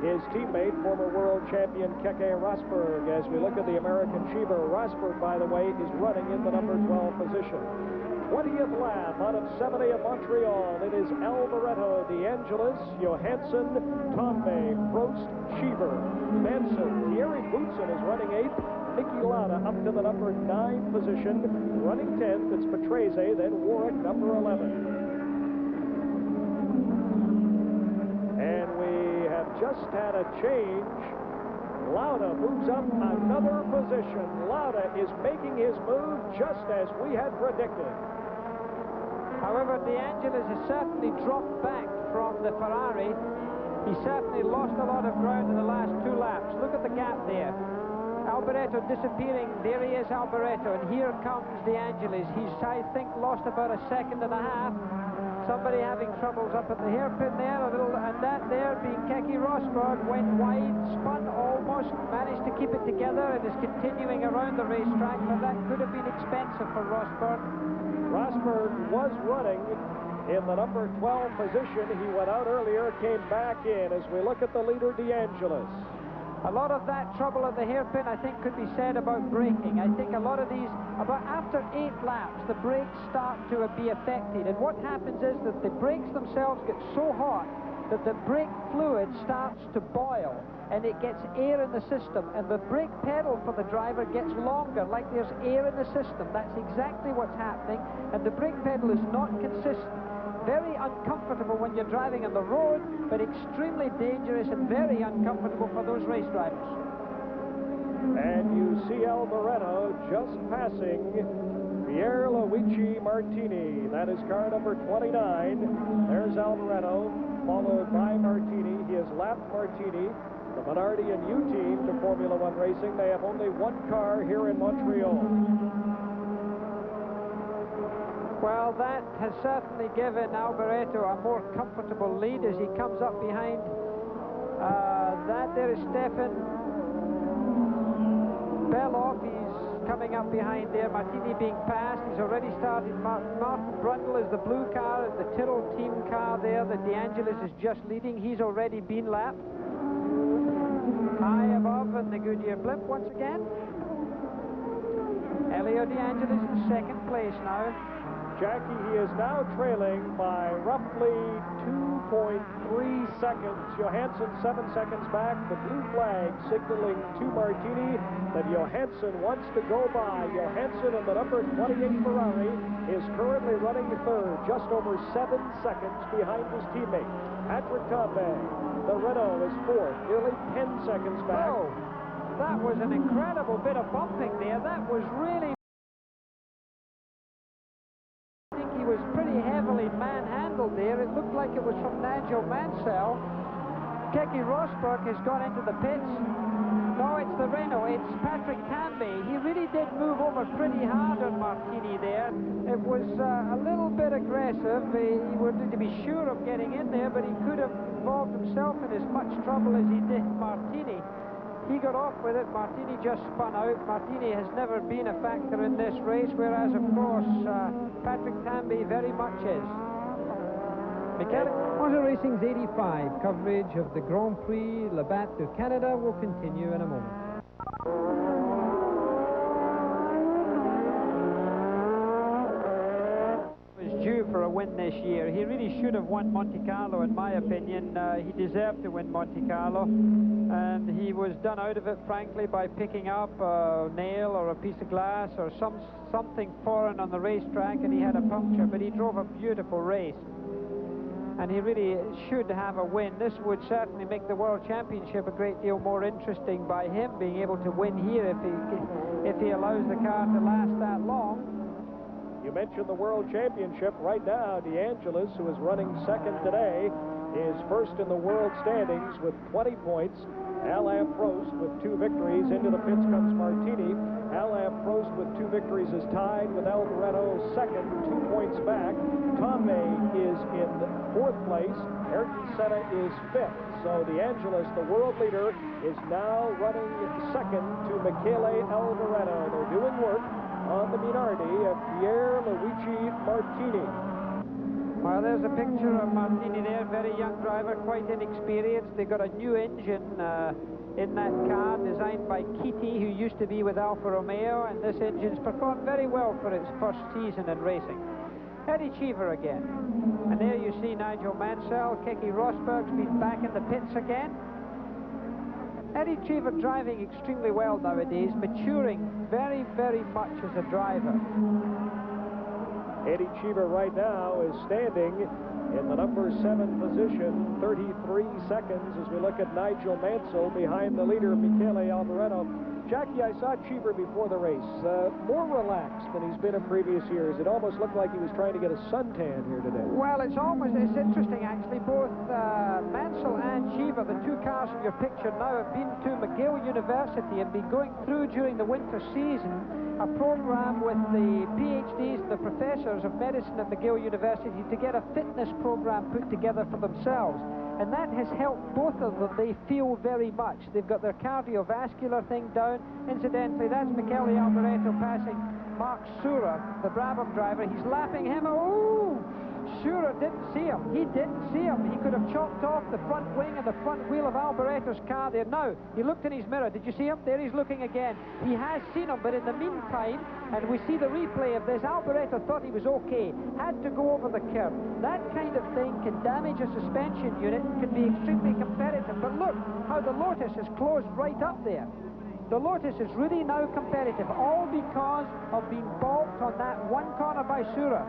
His teammate, former world champion Keke Rosberg. As we look at the American Cheever, Rosberg, by the way, is running in the number 12 position. 20th lap out of 70 of Montreal. It is Alboreto, DeAngelis, Johansson, Tombe, Prost, Cheever, Mansell. Thierry Boutsen is running 8th. Niki Lauda up to the number 9 position. Running 10th, it's Patrese, then Warwick, number 11. And we have just had a change. Lauda moves up another position. Lauda is making his move just as we had predicted. However, DeAngelis has certainly dropped back from the Ferrari. He certainly lost a lot of ground in the last 2 laps. Look at the gap there. Alboreto disappearing. There he is, Alboreto. And here comes DeAngelis. He's, I think, lost about a second and a half. Somebody having troubles up at the hairpin there. And that there being Keke Rosberg went wide, spun almost, managed to keep it together and is continuing around the racetrack. But that could have been expensive for Rosberg. Rosberg was running in the number 12 position. He went out earlier, came back in as we look at the leader, DeAngelis. A lot of that trouble at the hairpin, I think, could be said about braking. I think a lot of these, about after 8 laps, the brakes start to be affected. And what happens is that the brakes themselves get so hot that the brake fluid starts to boil and it gets air in the system, and the brake pedal for the driver gets longer, like there's air in the system. That's exactly what's happening, and the brake pedal is not consistent. Very uncomfortable when you're driving on the road, but extremely dangerous and very uncomfortable for those race drivers. And you see Alboreto just passing Pierluigi Martini. That is car number 29. There's Alboreto, followed by Martini. He has lapped Martini. The Minardi and U team to Formula One racing. They have only 1 car here in Montreal. Well, that has certainly given Alboreto a more comfortable lead as he comes up behind. That there is Stefan Beloff. He's coming up behind there. Martini being passed. He's already started. Martin Brundle is the blue car, and the Tyrrell team car there that DeAngelis is just leading. He's already been lapped. High above in the Goodyear blimp once again. Elio DeAngelis in 2nd place now. Jackie, he is now trailing by roughly 2.3 seconds. Johansson 7 seconds back. The blue flag signaling to Martini that Johansson wants to go by. Johansson in the number 28 Ferrari is currently running 3rd, just over 7 seconds behind his teammate. Patrick Tambay, the Renault, is 4th, nearly 10 seconds back. Oh, that was an incredible bit of bumping there. That was really... He was pretty heavily manhandled there. It looked like it was from Nigel Mansell. Keke Rosberg has gone into the pits. No, it's the Renault. It's Patrick Tambay. He really did move over pretty hard on Martini there. It was a little bit aggressive. He wanted to be sure of getting in there, but he could have involved himself in as much trouble as he did Martini. He got off with it. Martini just spun out. Martini has never been a factor in this race, whereas, of course, Patrick Tambay very much is. Motor Racing's 85 coverage of the Grand Prix Labatt de Canada will continue in a moment. Due for a win this year. He really should have won Monte Carlo, in my opinion. He deserved to win Monte Carlo, and he was done out of it, frankly, by picking up a nail or a piece of glass or something foreign on the racetrack, and he had a puncture, but he drove a beautiful race, and he really should have a win. This would certainly make the World Championship a great deal more interesting by him being able to win here if he allows the car to last that long. You mentioned the World Championship. Right now, DeAngelis, who is running 2nd today, is 1st in the world standings with 20 points. Alain Prost with 2 victories. Into the pits comes Martini. Alain Prost with 2 victories is tied with Alboreto second, 2 points back. Tomé is in 4th place. Ayrton Senna is 5th. So the Angeles, the world leader, is now running second to Michele Alboreto. They're doing work on the Minardi of Pierluigi Martini. Well, there's a picture of Martini there, very young driver, quite inexperienced. They got a new engine in that car designed by Chiti, who used to be with Alfa Romeo, and this engine's performed very well for its first season in racing. Eddie Cheever again. And there you see Nigel Mansell. Keke Rosberg's been back in the pits again. Eddie Cheever driving extremely well nowadays, maturing very, very much as a driver. Eddie Cheever right now is standing in the number 7 position, 33 seconds as we look at Nigel Mansell behind the leader, Michele Alboreto. Jackie, I saw Cheever before the race, more relaxed than he's been in previous years. It almost looked like he was trying to get a suntan here today. Well, it's interesting actually. Both Mansell and Cheever, the 2 cars in your picture now, have been to McGill University and been going through during the winter season a program with the PhDs and the professors of medicine at McGill University to get a fitness program put together for themselves. And that has helped both of them. They feel very much. They've got their cardiovascular thing down. Incidentally, that's Michele Alboreto passing Mark Surer, the Brabham driver. He's lapping him. Oh! Surer didn't see him. He didn't see him. He could have chopped off the front wing and the front wheel of Alboreto's car there. Now, he looked in his mirror. Did you see him? There he's looking again. He has seen him, but in the meantime, and we see the replay of this, Alboreto thought he was okay, had to go over the curb. That kind of thing can damage a suspension unit and can be extremely competitive. But look how the Lotus has closed right up there. The Lotus is really now competitive, all because of being balked on that one corner by Surer.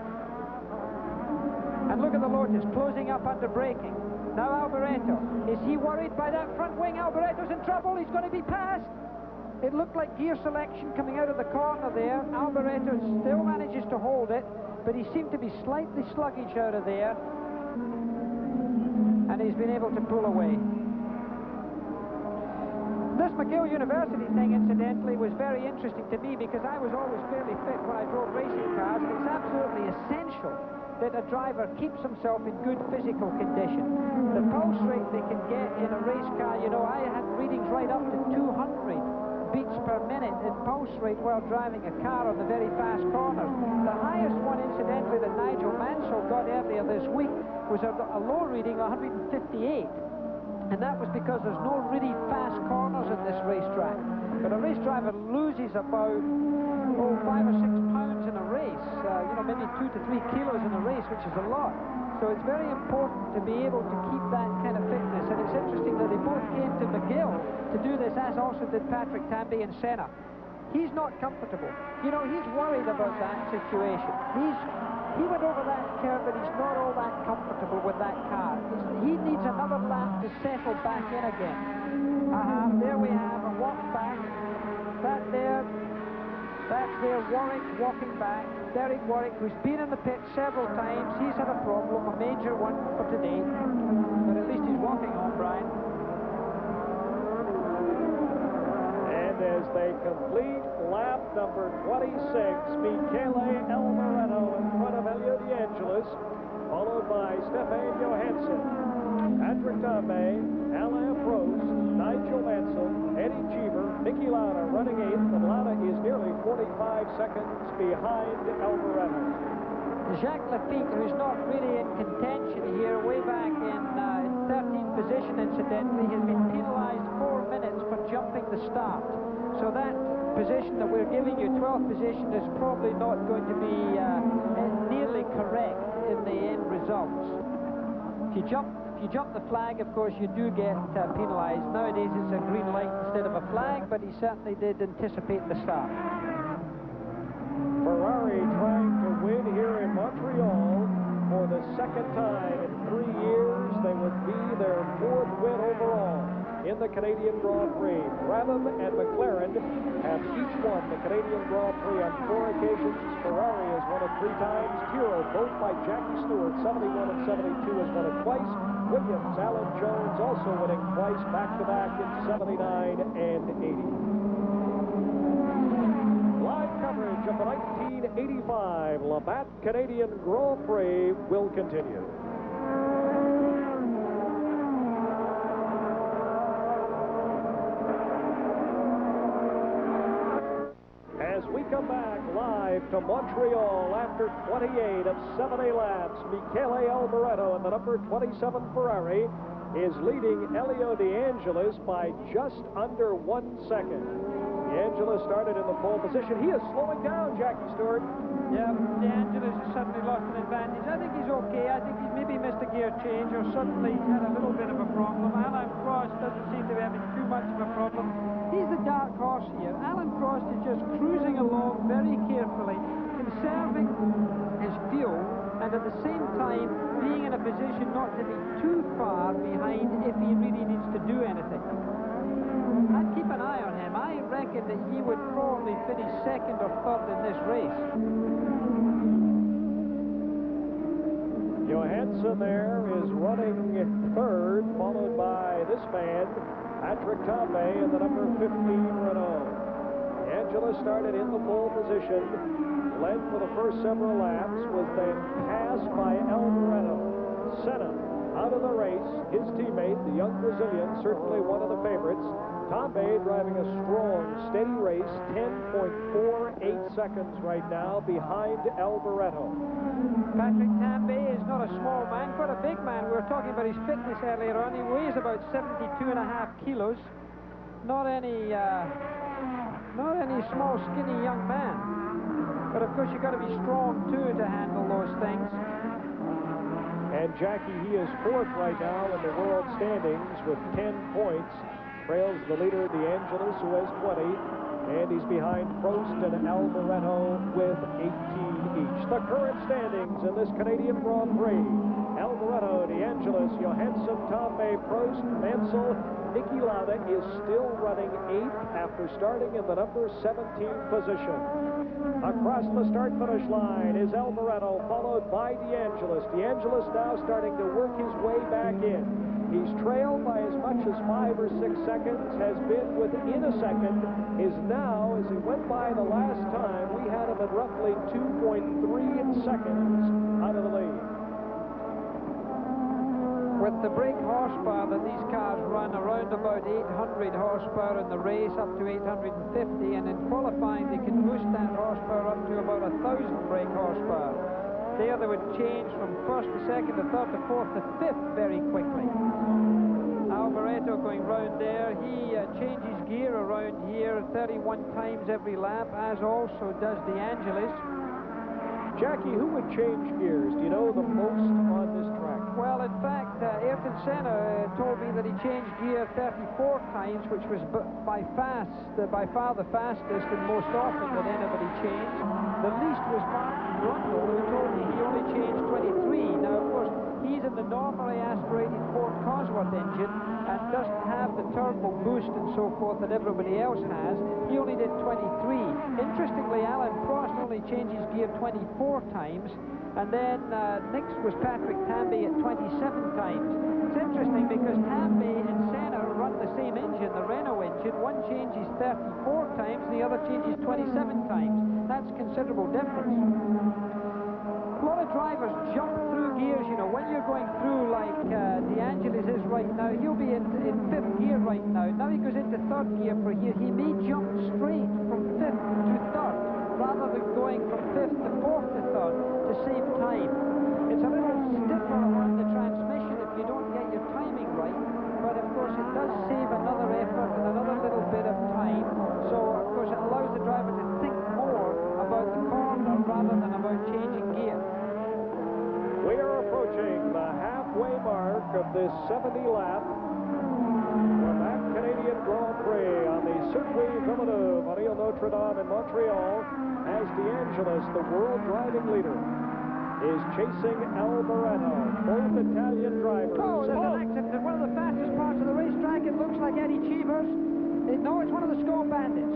And look at the Lotus closing up under braking. Now Alboreto, is he worried by that front wing? Alboreto's in trouble, he's going to be passed. It looked like gear selection coming out of the corner there. Alboreto still manages to hold it, but he seemed to be slightly sluggish out of there. And he's been able to pull away. This McGill University thing, incidentally, was very interesting to me because I was always fairly fit when I drove racing cars, and it's absolutely essential that a driver keeps himself in good physical condition. The pulse rate they can get in a race car, you know, I had readings right up to 200 beats per minute in pulse rate while driving a car on the very fast corners. The highest one, incidentally, that Nigel Mansell got earlier this week was a low reading, 158. And that was because there's no really fast corners in this racetrack. But a race driver loses about 5 or 6 pounds in a race, you know, maybe 2 to 3 kilos in a race, which is a lot. So it's very important to be able to keep that kind of fitness. And it's interesting that they both came to McGill to do this, as also did Patrick Tambay and Senna. He's not comfortable. You know, he's worried about that situation. He went over that curve, but he's not all that comfortable with that car. He needs another lap to settle back in again. There we have a walk back. That's there Warwick walking back. Derek Warwick, who's been in the pit several times. He's had a problem, a major one for today. But at least he's walking on, Brian. And as they complete lap number 26, Michele Alboreto in front of Helio De Angelis, followed by Stefan Johansson, Patrick Tambay, Alain Prost, Nigel Mansell, Eddie Cheever, Niki Lauda running 8th, and Lauda is nearly 45 seconds behind Alboreto. Jacques Lafitte, who's not really in contention here, way back in 13th position, incidentally, has been penalized 4 minutes for jumping the start. So that position that we're giving you, 12th position, is probably not going to be nearly correct in the end results. If you jump the flag, of course, you do get penalized. Nowadays it's a green light instead of a flag, but he certainly did anticipate the start. Ferrari trying to win here in Montreal for the second time in 3 years. They would be their 4th win overall in the Canadian Grand Prix. Brabham and McLaren have each won the Canadian Grand Prix on 4 occasions. Ferrari has won it 3 times. Tiro, both by Jackie Stewart, 71 and 72, has won it twice. Williams. Alan Jones also winning twice back-to-back in 79 and 80. Live coverage of the 1985 Labatt Canadian Grand Prix will continue. As we come back live to Montreal after 28 of 70 laps, Michele Alboreto in the number 27 Ferrari is leading Elio De Angelis by just under 1 second. De Angelis started in the pole position. He is slowing down, Jackie Stewart. Yeah, De Angelis has suddenly lost an advantage. I think he's okay. I think he's maybe missed a gear change or suddenly had a little bit of a problem. Alan Prost doesn't seem to be having too much of a problem. He's the dark horse here. Alan Prost is just cruising along very carefully, conserving his fuel, and at the same time being in a position not to be too far behind if he really needs to do anything. I'd keep an eye on him. I reckon that he would probably finish second or third in this race. Johansson there is running third, followed by this man, Patrick Tambay in the number 15 Renault. De Angelis started in the pole position, led for the first several laps, was then passed by Alboreto. Senna out of the race, his teammate, the young Brazilian, certainly one of the favorites. Tambay driving a strong, steady race, 10.48 seconds right now behind Alboreto. Patrick Tambay is not a small man, quite a big man. We were talking about his fitness earlier on. He weighs about 72.5 kilos. Not any small, skinny young man. But of course, you've got to be strong too to handle those things. And Jackie, he is fourth right now in the world standings with 10 points. Trails the leader, De Angelis, who has 20. And he's behind Prost and Alboreto with 18 each. The current standings in this Canadian Grand Prix: Alboreto, De Angelis, Johansson, Tambay, Prost, Mansell. Niki Lauda is still running 8th after starting in the number 17 position. Across the start-finish line is Alboreto, followed by De Angelis. De Angelis now starting to work his way back in. He's trailed by as much as 5 or 6 seconds, has been within a second, is now, as he went by the last time, we had him at roughly 2.3 seconds out of the lead. With the brake horsepower that these cars run, around about 800 horsepower in the race, up to 850, and in qualifying they can boost that horsepower up to about 1,000 brake horsepower. There they would change from first to second to third to fourth to fifth very quickly. Alboreto going round there, he changes gear around here 31 times every lap, as also does De Angelis. Jackie, who would change gears? Do you know the most on this track? Well, in fact, Ayrton Senna told me that he changed gear 34 times, which was by far the fastest and most often that anybody changed. The least was Martin Brundle, who told me he only changed 23. Now, of course, he's in the normally aspirated Ford Cosworth engine and doesn't have the turbo boost and so forth that everybody else has. He only did 23. Interestingly, Alan Prost only changes gear 24 times, and then next was Patrick Tambay at 27 times. It's interesting because Tambay and Senna run the same engine, the Renault engine. One changes 34 times, and the other changes 27 times. That's considerable difference. A lot of drivers jump through gears, you know, when you're going through like De Angelis is right now. He'll be in fifth gear right now. Now he goes into third gear for here. He may jump straight from fifth to third rather than going from fifth to fourth to third to save time. It's a little stiffer on the transmission if you don't get your timing right, but of course it does save another effort and another little bit of time. So of course it allows the driver to think more about the corner rather than about changing gear. We are approaching the halfway mark of this 70-lap Labatt Canadian Grand Prix on the Circuit Villeneuve on Ile Notre Dame in Montreal, as De Angelis, the world driving leader, is chasing Alboreto. Both Italian drivers. Oh, there's an accident at one of the fastest parts of the racetrack. It looks like Eddie Cheevers. No, it's one of the Skull Bandits.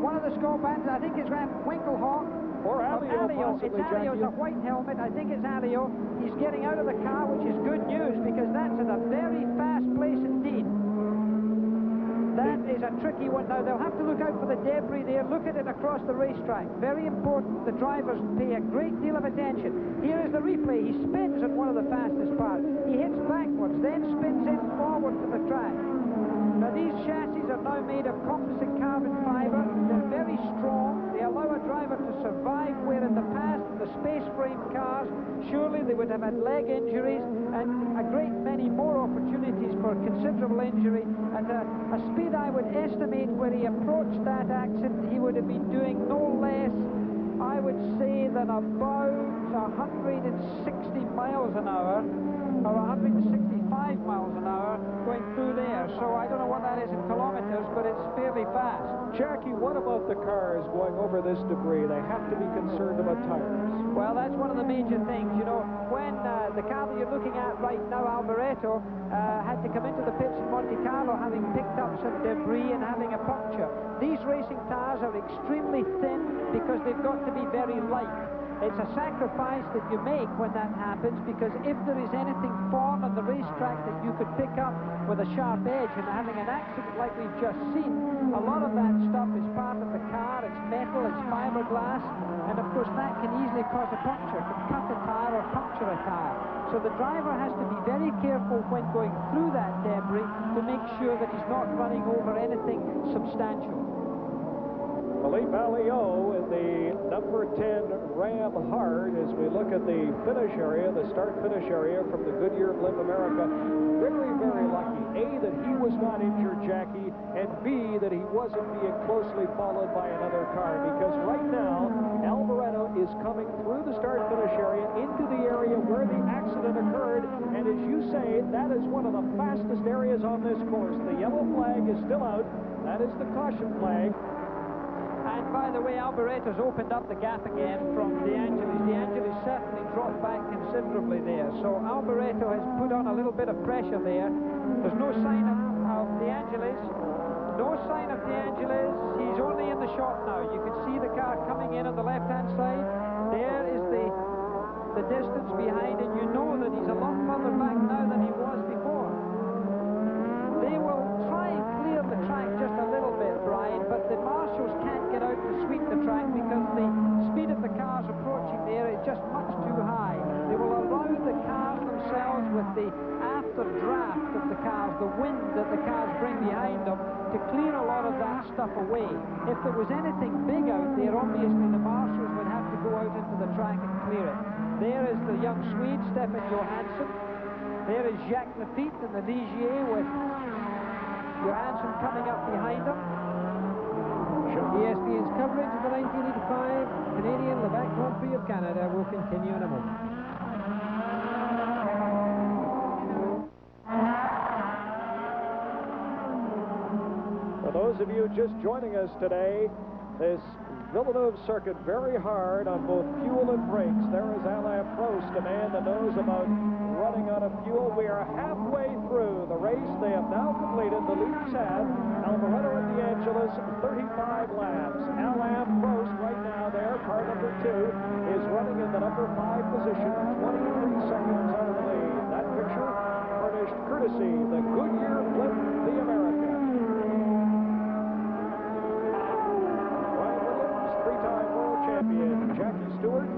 One of the Skull Bandits, I think it's Winkelhock. Or Alio, possibly, It's Alio. It's a white helmet. I think it's Alio. He's getting out of the car, which is good news, because that's at a very fast place indeed. That is a tricky one. Now, they'll have to look out for the debris there. Look at it across the racetrack. Very important. The drivers pay a great deal of attention. Here is the replay. He spins on one of the fastest parts. He hits backwards, then spins in forward to the track. Now, these chassis are now made of composite carbon fiber. They're very strong. They allow a driver to survive where in the past, in the space frame cars, surely they would have had leg injuries and a great many more opportunities for considerable injury. At a speed I would estimate where he approached that accident, he would have been doing no less, I would say, than about 160 miles an hour or 165 miles an hour going through there. So I don't know what that is in kilometers, but it's fairly fast. Jackie, what about the cars going over this debris? They have to be concerned about tires. Well, that's one of the major things. You know, when the car that you're looking at right now, Alboreto, had to come into the pits in Monte Carlo having picked up some debris and having a puncture. These racing tires are extremely thin because they've got to be very light. It's a sacrifice that you make when that happens, because if there is anything foreign on the racetrack that you could pick up with a sharp edge, and having an accident like we've just seen, a lot of that stuff is part of the car. It's metal, it's fiberglass, and of course that can easily cause a puncture, can cut a tire or puncture a tire. So the driver has to be very careful when going through that debris to make sure that he's not running over anything substantial. Philippe Alliot in the number 10 Ram Hard as we look at the finish area, the start-finish area from the Goodyear Blimp America. Very, very lucky, A, that he was not injured, Jackie, and B, that he wasn't being closely followed by another car, because right now, Alboreto is coming through the start-finish area into the area where the accident occurred, and as you say, that is one of the fastest areas on this course. The yellow flag is still out. That is the caution flag. And by the way, Alboreto's opened up the gap again from De Angelis. De Angelis certainly dropped back considerably there. So Alboreto has put on a little bit of pressure there. There's no sign of De Angelis. No sign of De Angelis. He's only in the shot now. You can see the car coming in on the left-hand side. There is the distance behind, and you know that he's a lot further back now than he was before. They will try and clear the track just a little bit, Brian, but the marshals can't get out to sweep the track because the speed of the cars approaching there is just much too high. They will allow the cars themselves, with the after draft of the cars, the wind that the cars bring behind them, to clear a lot of that stuff away. If there was anything big out there, obviously the marshals would have to go out into the track and clear it. There is the young Swede, Stefan Johansson. There is Jacques Lafitte in the Ligier with Johansson coming up behind him. ESPN's coverage of the 1985 Canadian Labatt Grand Prix of Canada will continue in a moment. For those of you just joining us today, this Villeneuve circuit very hard on both fuel and brakes. There is Alain Prost, a man that knows about running out of fuel. We are halfway through the race. They have now completed, the leaders have, Alboreto and De Angelis, 35 laps. Alain Prost right now there, car number 2, is running in the number 5 position, 23 seconds out of the lead. That picture furnished courtesy the Goodyear Blimp, the America. Three-time world champion Jackie Stewart,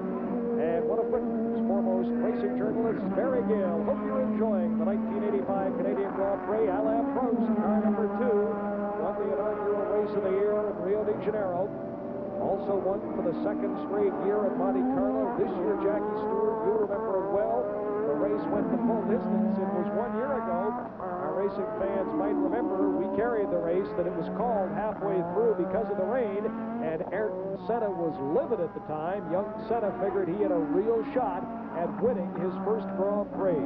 and one of Britain's foremost racing journalists, Barry Gill. Hope you're enjoying the 1985 Canadian Grand Prix. Alain Prost, car number 2, won the inaugural race of the year in Rio de Janeiro. Also won for the second straight year at Monte Carlo. This year, Jackie Stewart, you remember it well. The race went the full distance. It was 1 year ago. Our racing fans might remember we carried the race, that it was called halfway through because of the rain, and Ayrton Senna was livid at the time. Young Senna figured he had a real shot at winning his first Grand Prix.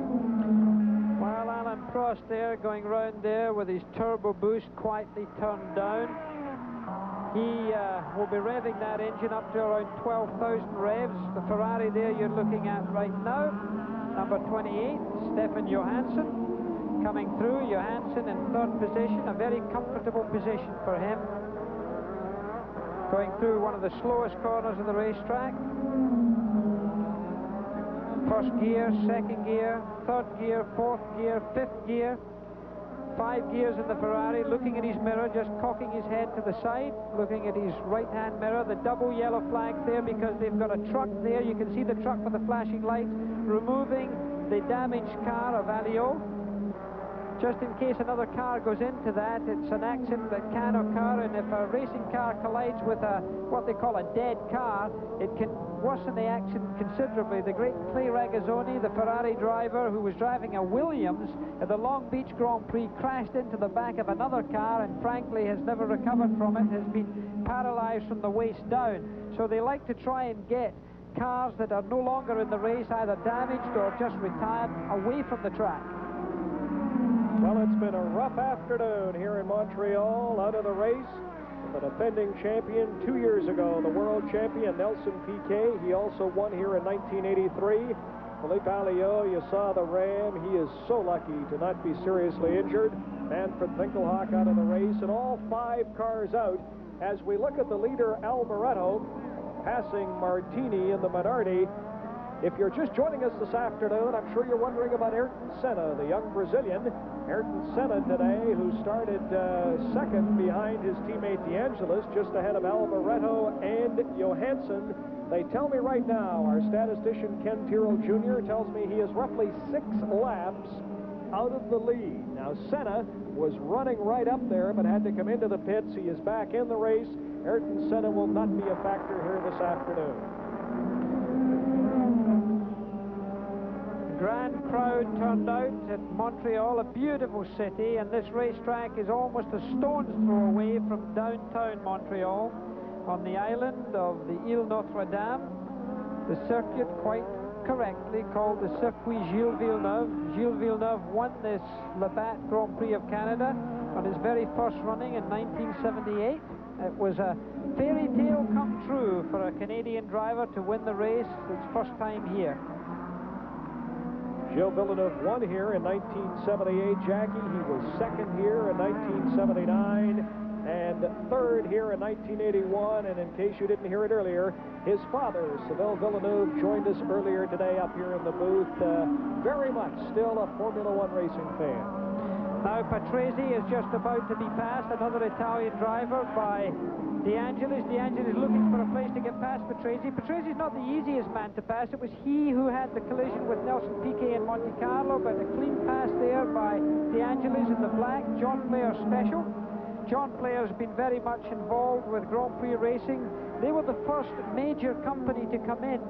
While Alain Prost there going round there with his turbo boost quietly turned down, he will be revving that engine up to around 12,000 revs. The Ferrari there you're looking at right now, number 28, Stefan Johansson, coming through. Johansson in 3rd position, a very comfortable position for him. Going through one of the slowest corners of the racetrack. First gear, second gear, third gear, fourth gear, fifth gear. 5 gears in the Ferrari, looking at his mirror, just cocking his head to the side, looking at his right-hand mirror. The double yellow flags there because they've got a truck there. You can see the truck with the flashing lights, removing the damaged car of Alliot. Just in case another car goes into that, it's an accident that can occur, and if a racing car collides with what they call a dead car, it can worsen the accident considerably. The great Clay Regazzoni, the Ferrari driver who was driving a Williams at the Long Beach Grand Prix, crashed into the back of another car and frankly has never recovered from it, has been paralyzed from the waist down. So they like to try and get cars that are no longer in the race, either damaged or just retired, away from the track. Well, it's been a rough afternoon here in Montreal. Out of the race, the defending champion 2 years ago, the world champion Nelson Piquet. He also won here in 1983. Philippe Alliot, you saw the Ram. He is so lucky to not be seriously injured. Manfred Winkelhock out of the race, and all 5 cars out as we look at the leader, Alboreto, passing Martini in the Minardi. If you're just joining us this afternoon, I'm sure you're wondering about Ayrton Senna, the young Brazilian. Ayrton Senna today, who started second behind his teammate DeAngelis, just ahead of Alboreto and Johansson. They tell me right now, our statistician Ken Tyrrell Jr. tells me he is roughly 6 laps out of the lead. Now, Senna was running right up there, but had to come into the pits. He is back in the race. Ayrton Senna will not be a factor here this afternoon. Grand crowd turned out at Montreal, a beautiful city, and this racetrack is almost a stone's throw away from downtown Montreal on the island of the Ile Notre Dame. The circuit, quite correctly called the Circuit Gilles Villeneuve. Gilles Villeneuve won this Labatt Grand Prix of Canada on his very first running in 1978. It was a fairy tale come true for a Canadian driver to win the race its first time here. Gilles Villeneuve won here in 1978, Jackie. He was second here in 1979 and third here in 1981. And in case you didn't hear it earlier, his father, Sylvain Villeneuve, joined us earlier today up here in the booth. Very much still a Formula One racing fan. Now Patrese is just about to be passed, another Italian driver, by DeAngelis. DeAngelis looking for a place to get past Patrese. Patrese is not the easiest man to pass. It was he who had the collision with Nelson Piquet in Monte Carlo, but a clean pass there by DeAngelis in the black. John Player special. John Player has been very much involved with Grand Prix racing. They were the first major company to come in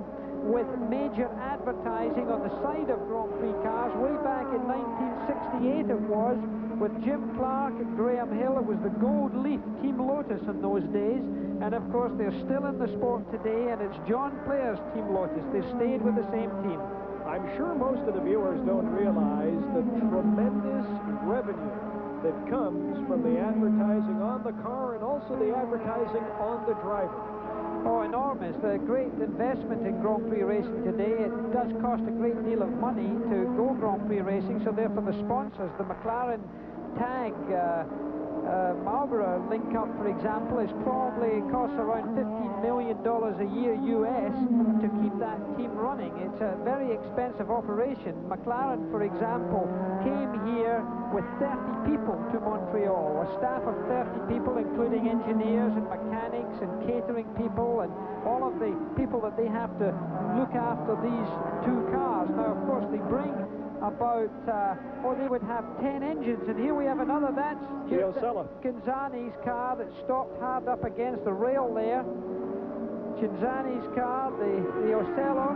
with major advertising on the side of Grand Prix cars way back in 1968 it was, with Jim Clark and Graham Hill. It was the Gold Leaf Team Lotus in those days, and of course they're still in the sport today, and it's John Player's Team Lotus. They've stayed with the same team. I'm sure most of the viewers don't realize the tremendous revenue that comes from the advertising on the car and also the advertising on the driver. Oh, enormous. The great investment in Grand Prix racing today. It does cost a great deal of money to go Grand Prix racing, so therefore the sponsors, the McLaren tag, Marlboro link-up, for example, is probably costs around $15 million a year US to keep that team running. It's a very expensive operation. McLaren, for example, came here with 30 people to Montreal, a staff of 30 people, including engineers and mechanics and catering people and all of the people that they have to look after these 2 cars. Now, of course, they bring about, they would have 10 engines, and here we have another. That's Gonzani's car that stopped hard up against the rail there. Gonzani's car, the Ocello,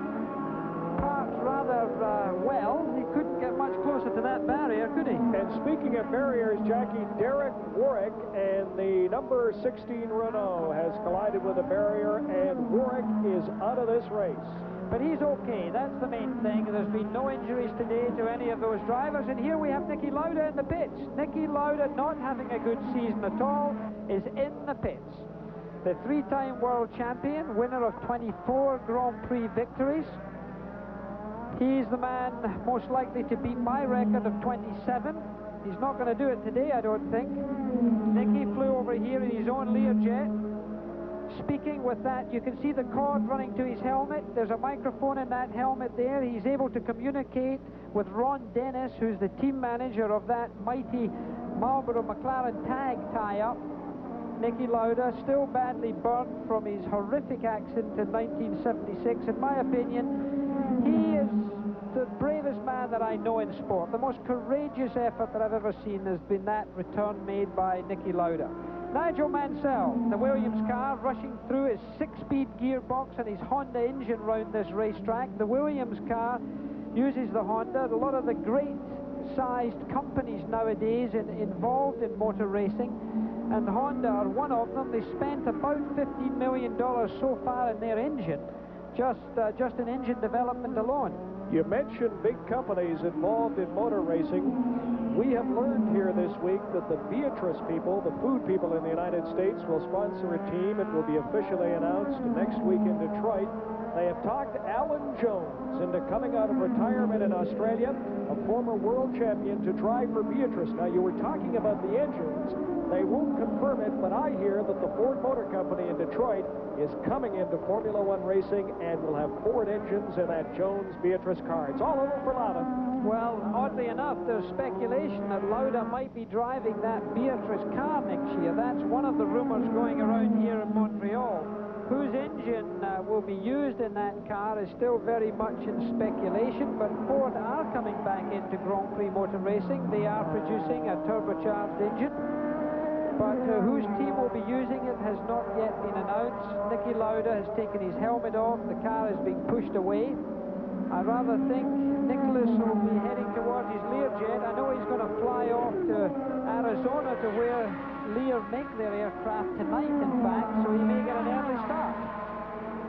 parked rather well. He couldn't get much closer to that barrier, could he? And speaking of barriers, Jackie, Derek Warwick and the number 16 Renault has collided with a barrier, and Warwick is out of this race. But he's okay, that's the main thing. There's been no injuries today to any of those drivers. And here we have Niki Lauda in the pits. Niki Lauda, not having a good season at all, is in the pits. The 3-time world champion, winner of 24 Grand Prix victories. He's the man most likely to beat my record of 27. He's not going to do it today, I don't think. Niki flew over here in his own Learjet. speaking with that. You can see the cord running to his helmet. There's a microphone in that helmet there. He's able to communicate with Ron Dennis, who's the team manager of that mighty Marlboro McLaren tag tie-up. Niki Lauda, still badly burnt from his horrific accident in 1976. In my opinion, he is the bravest man that I know in sport. The most courageous effort that I've ever seen has been that return made by Niki Lauda. Nigel Mansell, the Williams car, rushing through his 6-speed gearbox and his Honda engine round this racetrack. The Williams car uses the Honda. A lot of the great-sized companies nowadays involved in motor racing, and Honda are one of them. They spent about $15 million so far in their engine, just in engine development alone. You mentioned big companies involved in motor racing. We have learned here this week that the Beatrice people, the food people in the United States, will sponsor a team. It will be officially announced next week in Detroit. They have talked Alan Jones into coming out of retirement in Australia, a former world champion, to drive for Beatrice. Now, you were talking about the engines. They won't confirm it, but I hear that the Ford Motor Company in Detroit is coming into Formula One racing and will have Ford engines in that Jones-Beatrice car. It's all over for Lauda. Well, oddly enough, there's speculation that Lauda might be driving that Beatrice car next year. That's one of the rumors going around here in Montreal. Whose engine will be used in that car is still very much in speculation, but Ford are coming back into Grand Prix motor racing. They are producing a turbocharged engine, but whose team will be using it has not yet been announced. Niki Lauda has taken his helmet off. The car is being pushed away. I rather think Nicholas will be heading towards his Learjet. I know he's going to fly off to Arizona to where Lear make their aircraft tonight, in fact, so he may get an early start.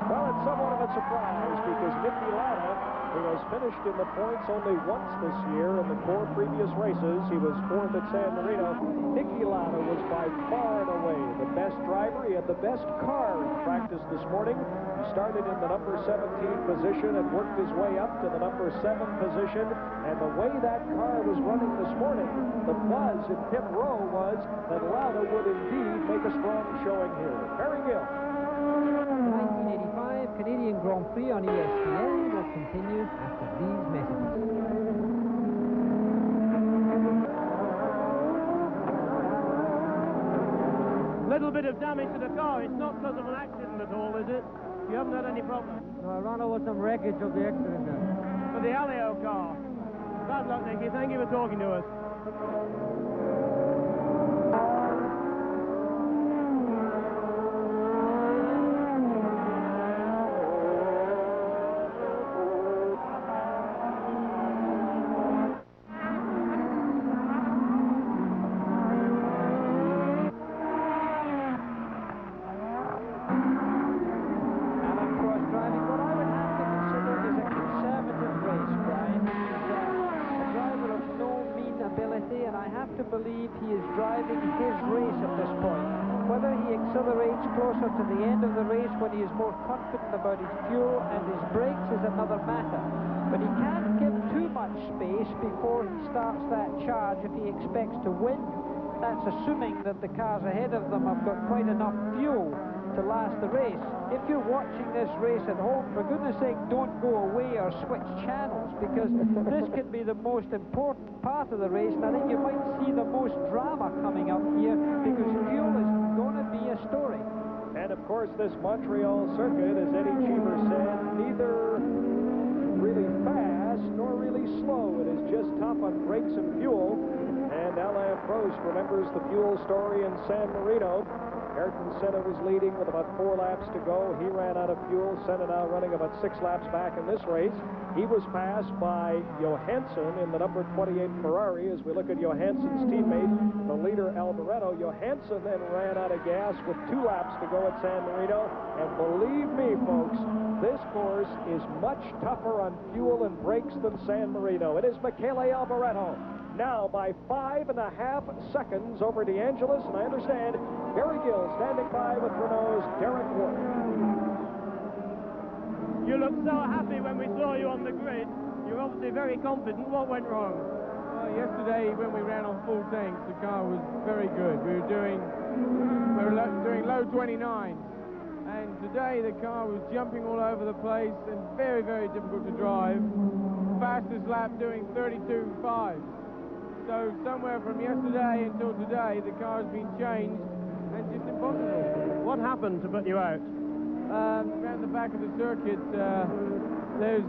Well, it's somewhat of a surprise because Niki Lauda, who has finished in the points only once this year in the 4 previous races, he was 4th at San Marino. Niki Lauda was by far and away the best driver. He had the best car in practice this morning. He started in the number 17 position and worked his way up to the number 7 position. And the way that car was running this morning, the buzz in pit row was that Lauda would indeed make a strong showing here. Barry Gill. The 1985 Canadian Grand Prix on ESPN will continue after these messages. Little bit of damage to the car. It's not because of an accident at all, is it? You haven't had any problems? No, I ran over some wreckage of the accident then. For the Alio car. Bad luck, Nicky. Thank you for talking to us. Believe he is driving his race at this point. Whether he accelerates closer to the end of the race when he is more confident about his fuel and his brakes is another matter. But he can't give too much space before he starts that charge if he expects to win. That's assuming that the cars ahead of them have got quite enough fuel to last the race. If you're watching this race at home, for goodness sake, don't go away or switch channels, because this can be the most important part of the race, and I think you might see the most drama coming up here, because fuel is going to be a story. And of course, this Montreal circuit, as Eddie Cheever said, neither really fast nor really slow. It is just tough on brakes and fuel. And Alain Prost remembers the fuel story in San Marino. Ayrton Senna was leading with about 4 laps to go. He ran out of fuel. Senna now running about 6 laps back in this race. He was passed by Johansson in the number 28 Ferrari. As we look at Johansson's teammate, the leader Alboreto, Johansson then ran out of gas with 2 laps to go at San Marino. And believe me, folks, this course is much tougher on fuel and brakes than San Marino. It is Michele Alboreto now by 5.5 seconds over DeAngelis, and I understand Barry Gill standing by with Renault's Derek Warwick. You looked so happy when we saw you on the grid. You're obviously very confident. What went wrong? Well, yesterday when we ran on full tanks, the car was very good. We were doing low 29s, And today the car was jumping all over the place and very, very difficult to drive. Fastest lap doing 32.5. So somewhere from yesterday until today, the car has been changed and just impossible. What happened to put you out? Around the back of the circuit, there's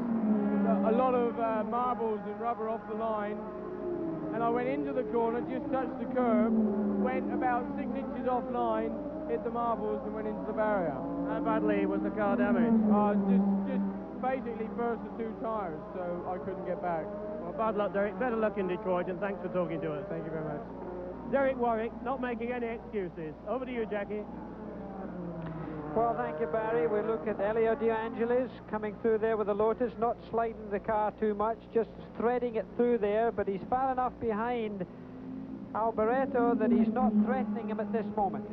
a lot of marbles and rubber off the line, and I went into the corner, just touched the curb, went about 6 inches offline, hit the marbles and went into the barrier. How badly was the car damaged? Just basically burst the 2 tires, so I couldn't get back. Well, bad luck, Derek. Better luck in Detroit, and thanks for talking to us. Thank you very much. Derek Warwick, not making any excuses. Over to you, Jackie. Well, thank you, Barry. We look at Elio De Angelis coming through there with the Lotus, not sliding the car too much, just threading it through there, but he's far enough behind Alboreto that he's not threatening him at this moment.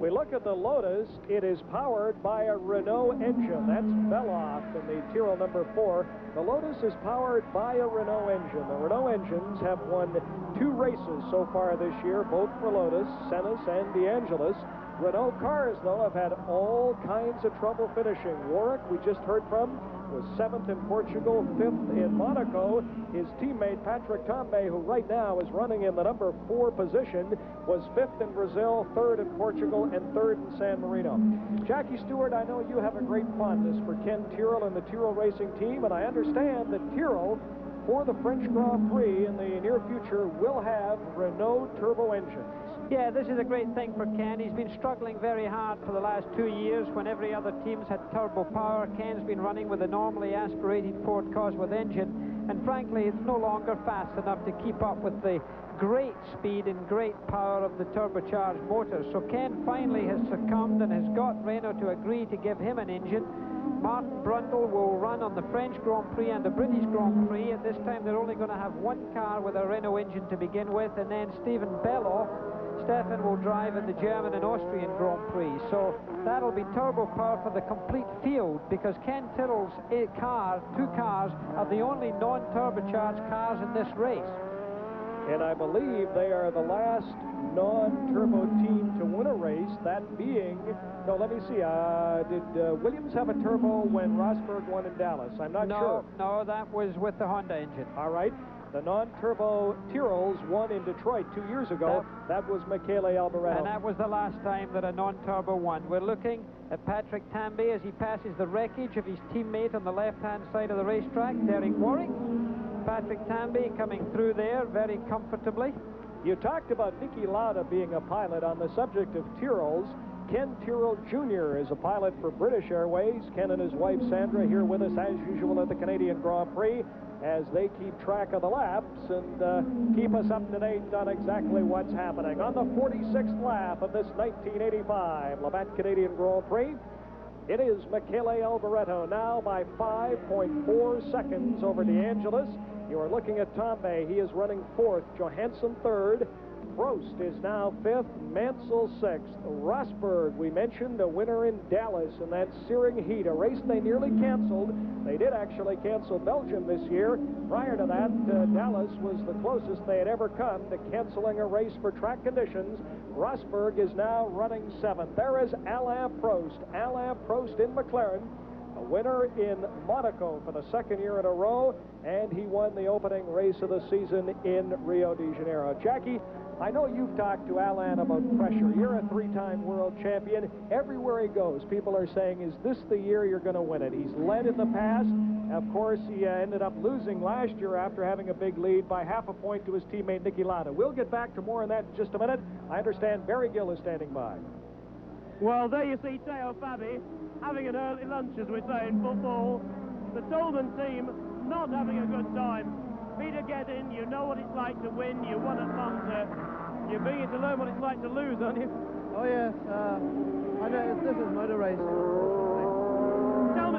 We look at the Lotus. It is powered by a Renault engine. That's Beloff in the Tyrrell number 4. The Lotus is powered by a Renault engine. The Renault engines have won 2 races so far this year, both for Lotus, Sennis and De Angelis. Renault cars, though, have had all kinds of trouble finishing. Warwick, we just heard from, was 7th in Portugal, 5th in Monaco. His teammate, Patrick Tambay, who right now is running in the number 4 position, was 5th in Brazil, 3rd in Portugal, and 3rd in San Marino. Jackie Stewart, I know you have a great fondness for Ken Tyrrell and the Tyrrell Racing team, and I understand that Tyrrell, for the French Grand Prix in the near future, will have Renault turbo engines. Yeah, this is a great thing for Ken. He's been struggling very hard for the last 2 years when every other team's had turbo power. Ken's been running with a normally aspirated Ford Cosworth engine, and frankly, it's no longer fast enough to keep up with the great speed and great power of the turbocharged motors. So Ken finally has succumbed and has got Renault to agree to give him an engine. Martin Brundle will run on the French Grand Prix and the British Grand Prix. At this time, they're only going to have 1 car with a Renault engine to begin with, and then Stefan will drive in the German and Austrian Grand Prix. So that'll be turbo power for the complete field, because Ken Tyrrell's 2 cars are the only non-turbocharged cars in this race. And I believe they are the last non-turbo team to win a race, that being, no, let me see, did Williams have a turbo when Rosberg won in Dallas? I'm not sure. No, that was with the Honda engine. All right. The non-turbo Tyrrells won in Detroit 2 years ago. That was Michele Alboreto. And that was the last time that a non-turbo won. We're looking at Patrick Tambay as he passes the wreckage of his teammate on the left-hand side of the racetrack, Derek Warwick. Patrick Tambay coming through there very comfortably. You talked about Niki Lauda being a pilot. On the subject of Tyrrells, Ken Tyrrell Jr. is a pilot for British Airways. Ken and his wife Sandra here with us as usual at the Canadian Grand Prix as they keep track of the laps and keep us up to date on exactly what's happening. On the 46th lap of this 1985 Labatt Canadian Grand Prix, it is Michele Alboreto now by 5.4 seconds over De Angelis. You are looking at Tambay. He is running 4th, Johansson 3rd. Prost is now 5th, Mansell 6th. Rosberg, we mentioned, a winner in Dallas in that searing heat, a race they nearly canceled. They did actually cancel Belgium this year. Prior to that, Dallas was the closest they had ever come to canceling a race for track conditions. Rosberg is now running 7th. There is Alain Prost. Alain Prost in McLaren, a winner in Monaco for the 2nd year in a row, and he won the opening race of the season in Rio de Janeiro. Jackie, I know you've talked to Alain about pressure. You're a 3-time world champion. Everywhere he goes, people are saying, is this the year you're going to win it? He's led in the past. Of course, he ended up losing last year after having a big lead by half a point to his teammate Niki Lauda. We'll get back to more on that in just a minute. I understand Barry Gill is standing by. Well, there you see Teo Fabi having an early lunch, as we say in football. The Tolman team not having a good time. Peter Geddin, you know what it's like to win. You won at Monza. You're beginning to learn what it's like to lose, aren't you? Oh, yes. I know this is motor racing. Tell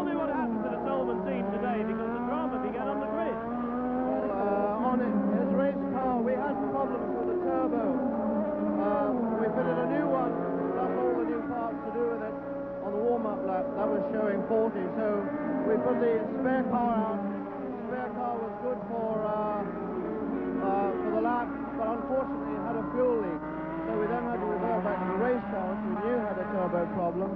me what happened to the Tolman team today, because the drama began on the grid. Well, on his race car, we had problems with the turbo. We fitted a new one, plus all the new parts to do with it. On the warm-up lap, that was showing 40, so we put the spare car out. The spare car was good for the lap, but unfortunately it had a fuel leak. So we then had to revert back to the race car, which we knew had a turbo problem.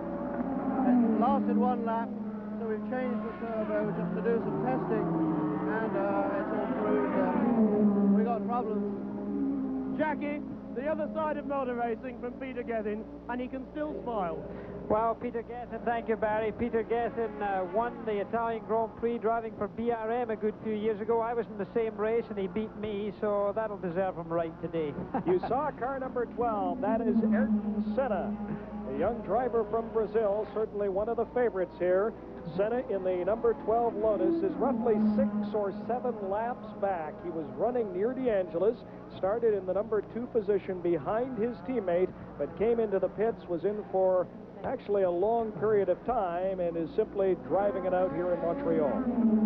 lasted one lap, so we've changed the turbo just to do some testing, and it's all proved that we got problems. Jackie, the other side of motor racing from Peter Gethin, and he can still smile. Well, Peter Gethin, thank you, Barry. Peter Gethin won the Italian Grand Prix driving for BRM a good few years ago. I was in the same race and he beat me, so that'll deserve him right today. You saw car number 12. That is Ayrton Senna, a young driver from Brazil, certainly one of the favorites here. Senna in the number 12 Lotus is roughly 6 or 7 laps back. He was running near DeAngelis, started in the number 2 position behind his teammate, but came into the pits, was in for actually a long period of time, and is simply driving it out here in Montreal.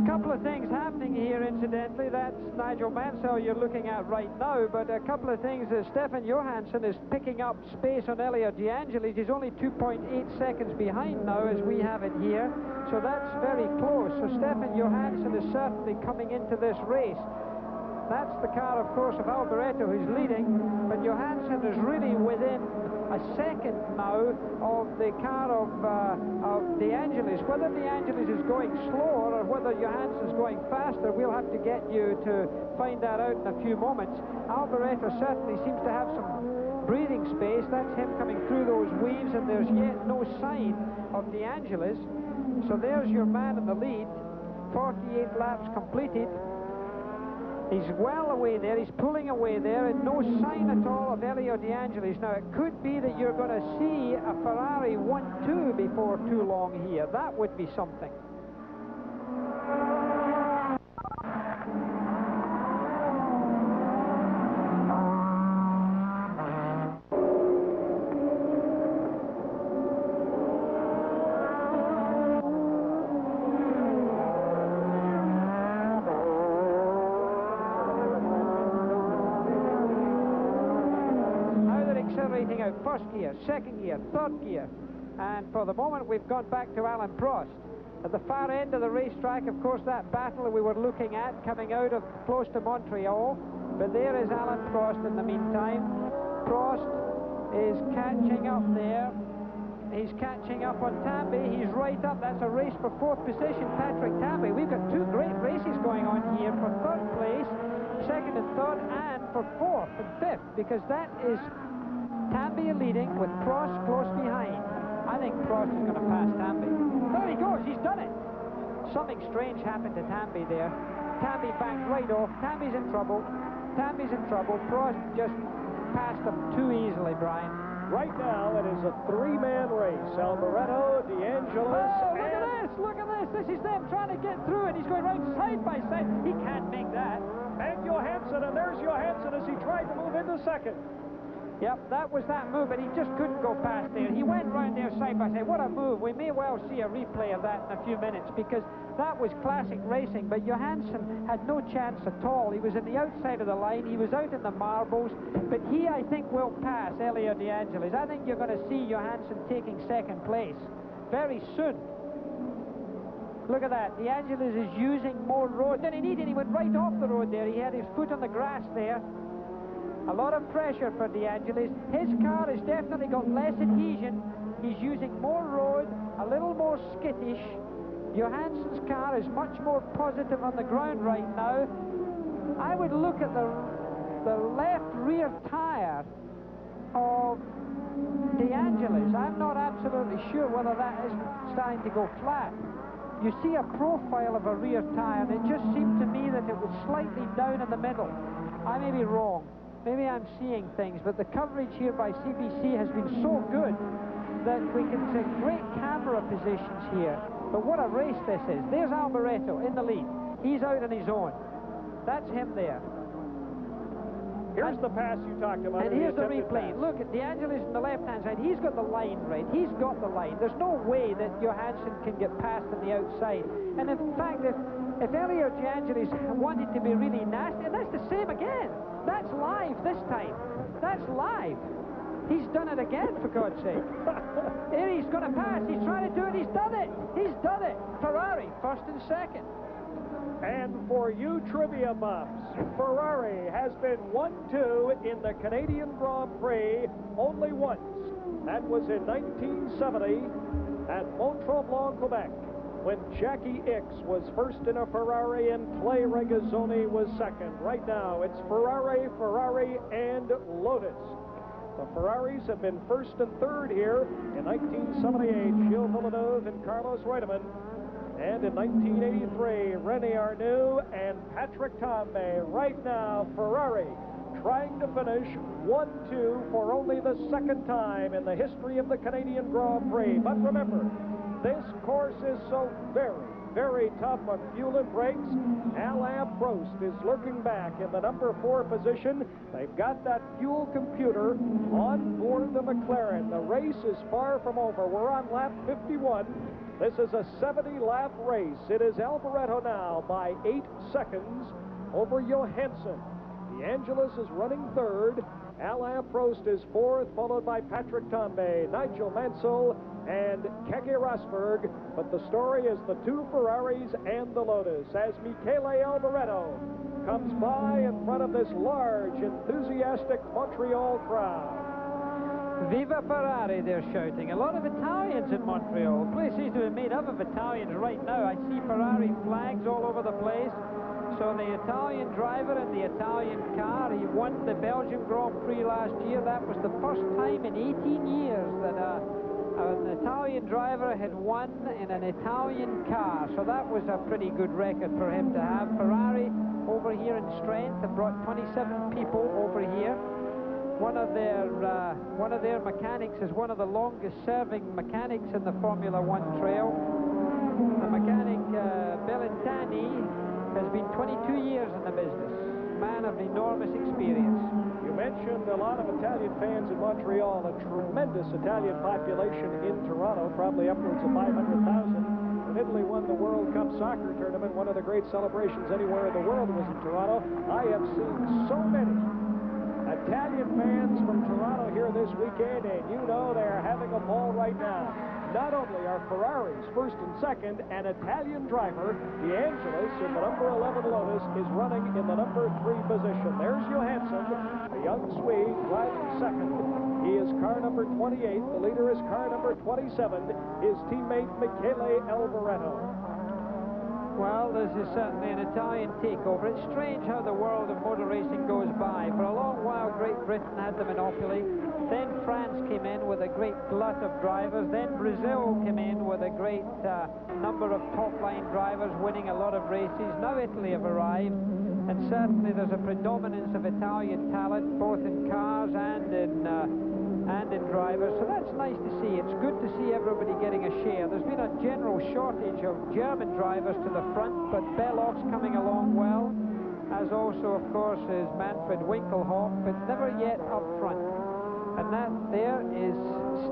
A couple of things happening here, incidentally. That's Nigel Mansell you're looking at right now, but a couple of things. Stefan Johansson is picking up space on Elio De Angelis. He's only 2.8 seconds behind now as we have it here, so that's very close. So Stefan Johansson is certainly coming into this race. That's the car, of course, of Alboreto, who's leading, but Johansson is really within a second now of the car of De Angelis. Whether De Angelis is going slower or whether Johansson's going faster, we'll have to get you to find that out in a few moments. Alboreto certainly seems to have some breathing space. That's him coming through those waves, and there's yet no sign of De Angelis. So there's your man in the lead. 48 laps completed. He's well away there, he's pulling away there, and no sign at all of Elio De Angelis. Now, it could be that you're going to see a Ferrari 1-2 before too long here. That would be something. Out first gear, second gear, third gear, and for the moment we've gone back to Alan Prost. At the far end of the racetrack, of course, that battle we were looking at coming out of close to Montreal, but there is Alan Prost in the meantime. Prost is catching up there. He's catching up on Tamby. He's right up. That's a race for 4th position, Patrick Tamby. We've got 2 great races going on here for 3rd place, 2nd and 3rd, and for 4th and 5th, because that is Tamby leading with Prost close behind. I think Prost is going to pass Tamby. There he goes, he's done it. Something strange happened to Tamby there. Tamby backed right off. Tamby's in trouble. Tammy's in trouble. Prost just passed him too easily, Brian. Right now, it is a 3-man race. Alboreto, De Angelis, oh, look at this! Look at this! This is them trying to get through, and he's going right side by side. He can't make that. And Johansson, and there's Johansson as he tried to move into second. Yep, that was that move, but he just couldn't go past there. He went round there side by side. What a move. We may well see a replay of that in a few minutes, because that was classic racing, but Johansson had no chance at all. He was in the outside of the line. He was out in the marbles, but he, I think, will pass Elio De Angelis. I think you're going to see Johansson taking 2nd place very soon. Look at that. De Angelis is using more road than he needed. He went right off the road there. He had his foot on the grass there. A lot of pressure for De Angelis. His car has definitely got less adhesion. He's using more road, a little more skittish. Johansson's car is much more positive on the ground right now. I would look at the left rear tire of De Angelis. I'm not absolutely sure whether that is starting to go flat. You see a profile of a rear tire, and it just seemed to me that it was slightly down in the middle. I may be wrong. Maybe I'm seeing things, but the coverage here by CBC has been so good that we can take great camera positions here. But what a race this is. There's Alboreto in the lead. He's out on his own. That's him there. Here's the pass you talked about. And here's the replay. Look at De Angelis on the left-hand side. He's got the line right. He's got the line. There's no way that Johansson can get past on the outside. And in fact, if Elio De Angelis wanted to be really nasty, and that's the same again. That's live this time. That's live. He's done it again, for God's sake. Here he's going to pass. He's trying to do it. He's done it. He's done it. Ferrari, 1st and 2nd. And for you trivia buffs, Ferrari has been 1-2 in the Canadian Grand Prix only once. That was in 1970 at Mont-Tremblant, Quebec, when Jackie Ickx was first in a Ferrari and Clay Regazzoni was second. Right now, it's Ferrari, and Lotus. The Ferraris have been first and third here in 1978, Gilles Villeneuve and Carlos Reutemann. And in 1983, René Arnoux and Patrick Tambay. Right now, Ferrari trying to finish 1-2 for only the second time in the history of the Canadian Grand Prix. But remember, this course is so very, very tough on fuel and brakes. Alain Prost is lurking back in the number 4 position. They've got that fuel computer on board the McLaren. The race is far from over. We're on lap 51. This is a 70-lap race. It is Alboreto now by 8 seconds over Johansson. De Angelis is running third. Alain Prost is fourth, followed by Patrick Tambay, Nigel Mansell, and Keke Rosberg. But the story is the 2 Ferraris and the Lotus as Michele Alboreto comes by in front of this large, enthusiastic Montreal crowd. Viva Ferrari, they're shouting. A lot of Italians in Montreal. The place seems to be made up of Italians right now. I see Ferrari flags all over the place. So the Italian driver in the Italian car, he won the Belgian Grand Prix last year. That was the first time in 18 years that an Italian driver had won in an Italian car. So that was a pretty good record for him to have. Ferrari over here in strength have brought 27 people over here. One of their mechanics is one of the longest-serving mechanics in the Formula One trail. The mechanic Bellintani has been 22 years in the business. Man of enormous experience. You mentioned a lot of Italian fans in Montreal, a tremendous Italian population in Toronto, probably upwards of 500,000. When Italy won the World Cup soccer tournament, one of the great celebrations anywhere in the world was in Toronto. I have seen so many Italian fans from Toronto here this weekend, and you know they're having a ball right now. Not only are Ferraris first and second, an Italian driver, De Angelis, in the number 11 Lotus, is running in the number 3 position. There's Johansson, a young Swede, driving second. He is car number 28. The leader is car number 27, his teammate Michele Alboreto. Well, this is certainly an Italian takeover. It's strange how the world of motor racing goes by. For a long while, Great Britain had the monopoly. Then France came in with a great glut of drivers. Then Brazil came in with a great number of top-line drivers winning a lot of races. Now Italy have arrived. And certainly there's a predominance of Italian talent, both in cars and in drivers. So that's nice to see. It's good to see everybody getting a share. There's been a general shortage of German drivers to the front, but Bellow's coming along well, as also, of course, is Manfred Winkelhoff, but never yet up front. And that there is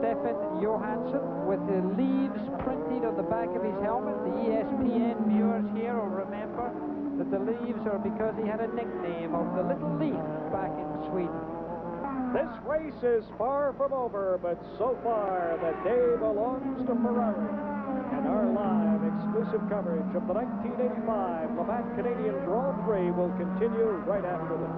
Stefan Johansson with the leaves printed on the back of his helmet. The ESPN viewers here will remember that the leaves are because he had a nickname of the Little Leaf back in Sweden. This race is far from over, but so far the day belongs to Ferrari. And our live exclusive coverage of the 1985 Le Mans Canadian Grand Prix will continue right after this.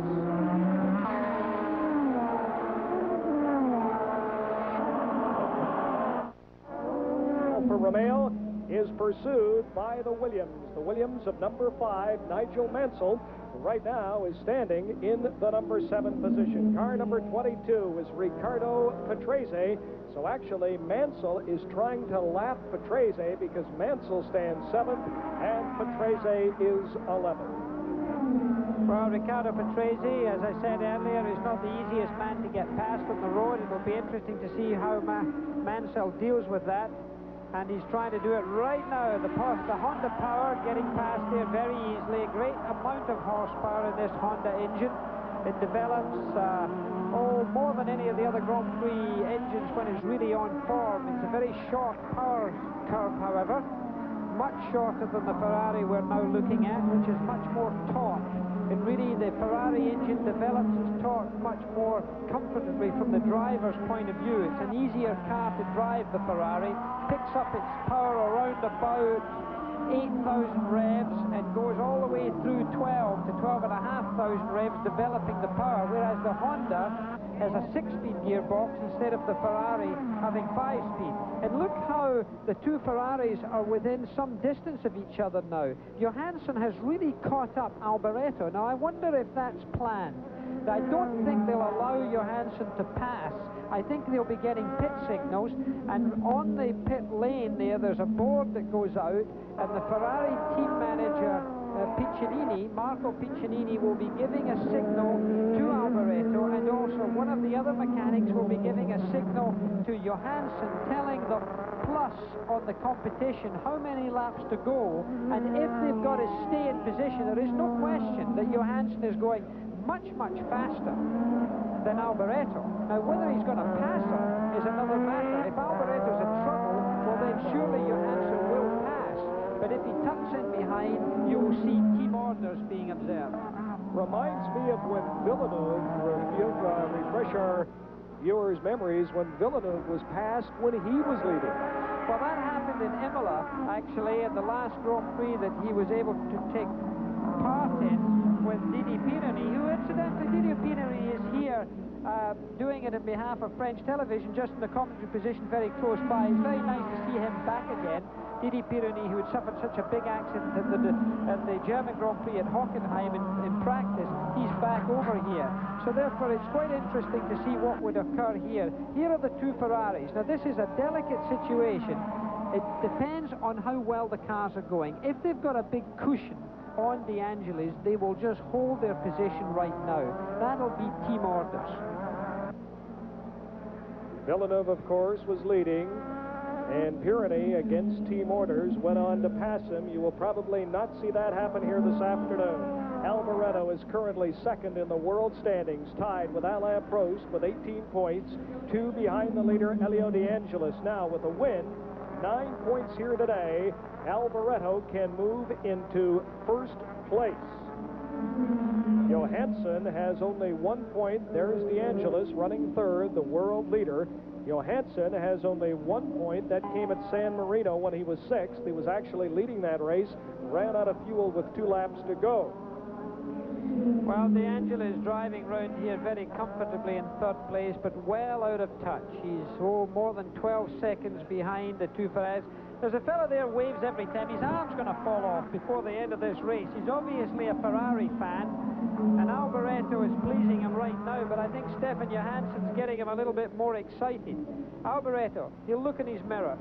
For Romeo is pursued by the Williams. The Williams of number 5, Nigel Mansell, right now is standing in the number 7 position. Car number 22 is Riccardo Patrese. So actually, Mansell is trying to lap Patrese because Mansell stands 7th and Patrese is 11th. Well, Riccardo Patrese, as I said earlier, is not the easiest man to get past on the road. It will be interesting to see how Mansell deals with that. And he's trying to do it right now. The Honda Power getting past there very easily. A great amount of horsepower in this Honda engine. It develops more than any of the other Grand Prix engines when it's really on form. It's a very short power curve, however. Much shorter than the Ferrari we're now looking at, which is much more taut. And really, the Ferrari engine develops its torque much more comfortably from the driver's point of view. It's an easier car to drive, the Ferrari. Picks up its power around about 8,000 revs and goes all the way through 12 to 12,500 revs, developing the power, whereas the Honda as a 6-speed gearbox instead of the Ferrari having 5-speed. And look how the two Ferraris are within some distance of each other now. Johansson has really caught up Alboreto. Now, I wonder if that's planned. I don't think they'll allow Johansson to pass. I think they'll be getting pit signals, and on the pit lane there's a board that goes out, and the Ferrari team manager Piccinini, Marco Piccinini, will be giving a signal to Alboreto, and also one of the other mechanics will be giving a signal to Johansson, telling them plus on the competition how many laps to go, and if they've got to stay in position, there is no question that Johansson is going much faster than Alboreto. Now, whether he's going to pass him is another matter. If Alboreto's in trouble, well then surely Johansson will pass. But if he tucks in behind, you will see team orders being observed. Reminds me of when Villeneuve, refresh our viewers' memories, when Villeneuve was passed when he was leading. Well, that happened in Imola, actually, in the last Grand Prix that he was able to take part in with Didi Pironi, who incidentally, Didi Pironi is here doing it on behalf of French television, just in the commentary position very close by. It's very nice to see him back again. Didi Pironi, who had suffered such a big accident at the German Grand Prix at Hockenheim in practice, he's back over here. So therefore it's quite interesting to see what would occur here. Here are the two Ferraris. Now this is a delicate situation. It depends on how well the cars are going. If they've got a big cushion on De Angelis, they will just hold their position right now. That'll be team orders. Villeneuve, of course, was leading, and Pironi, against team orders, went on to pass him. You will probably not see that happen here this afternoon. Alboreto is currently second in the world standings, tied with Alain Prost with 18 points, 2 behind the leader, Elio De Angelis. Now, with a win, 9 points here today, Alboreto can move into first place. Johansson has only 1 point. There's De Angelis running third, the world leader. Johansson has only 1 point. That came at San Marino when he was 6th. He was actually leading that race, ran out of fuel with 2 laps to go. Well, De Angelis driving round here very comfortably in third place, but well out of touch. He's more than 12 seconds behind the two Ferraris. There's a fella there waves every time. His arm's going to fall off before the end of this race. He's obviously a Ferrari fan, and Alboreto is pleasing him right now, but I think Stefan Johansson's getting him a little bit more excited. Alboreto, he'll look in his mirror.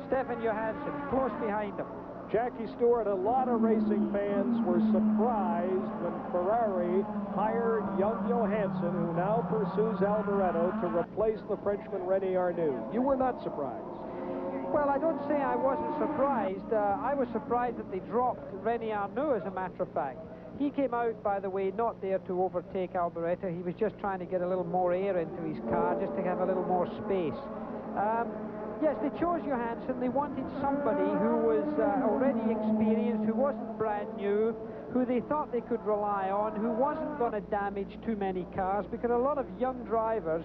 Stefan Johansson, close behind him. Jackie Stewart, a lot of racing fans were surprised when Ferrari hired young Johansson, who now pursues Alboreto, to replace the Frenchman René Arnoux. You were not surprised. Well, I don't say I wasn't surprised. I was surprised that they dropped René Arnoux, as a matter of fact. He came out, by the way, not there to overtake Alboreto. He was just trying to get a little more air into his car, just to have a little more space. Yes, they chose Johansson. They wanted somebody who was already experienced, who wasn't brand new, who they thought they could rely on, who wasn't going to damage too many cars, because a lot of young drivers,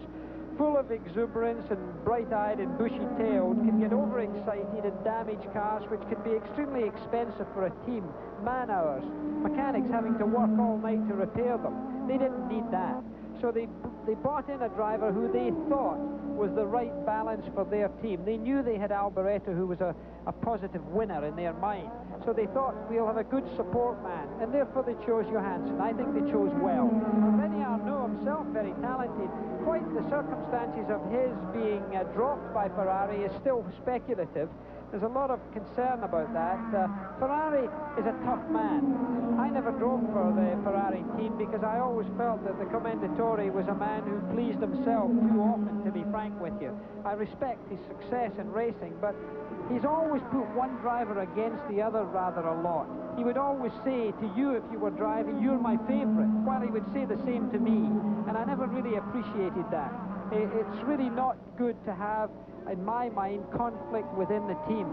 full of exuberance and bright-eyed and bushy-tailed, can get overexcited and damage cars, which can be extremely expensive for a team. Man-hours, mechanics having to work all night to repair them. They didn't need that. So they brought in a driver who they thought was the right balance for their team. They knew they had Alboreto, who was a positive winner in their mind. So they thought, we'll have a good support man, and therefore they chose Johansson. I think they chose well. René Arnoux himself, very talented. Quite the circumstances of his being dropped by Ferrari is still speculative. There's a lot of concern about that. Ferrari is a tough man. I never drove for the Ferrari team because I always felt that the Commendatore was a man who pleased himself too often, to be frank with you. I respect his success in racing, but he's always put one driver against the other rather a lot. He would always say to you, if you were driving, you're my favorite, while he would say the same to me, and I never really appreciated that. It's really not good to have, in my mind, conflict within the team.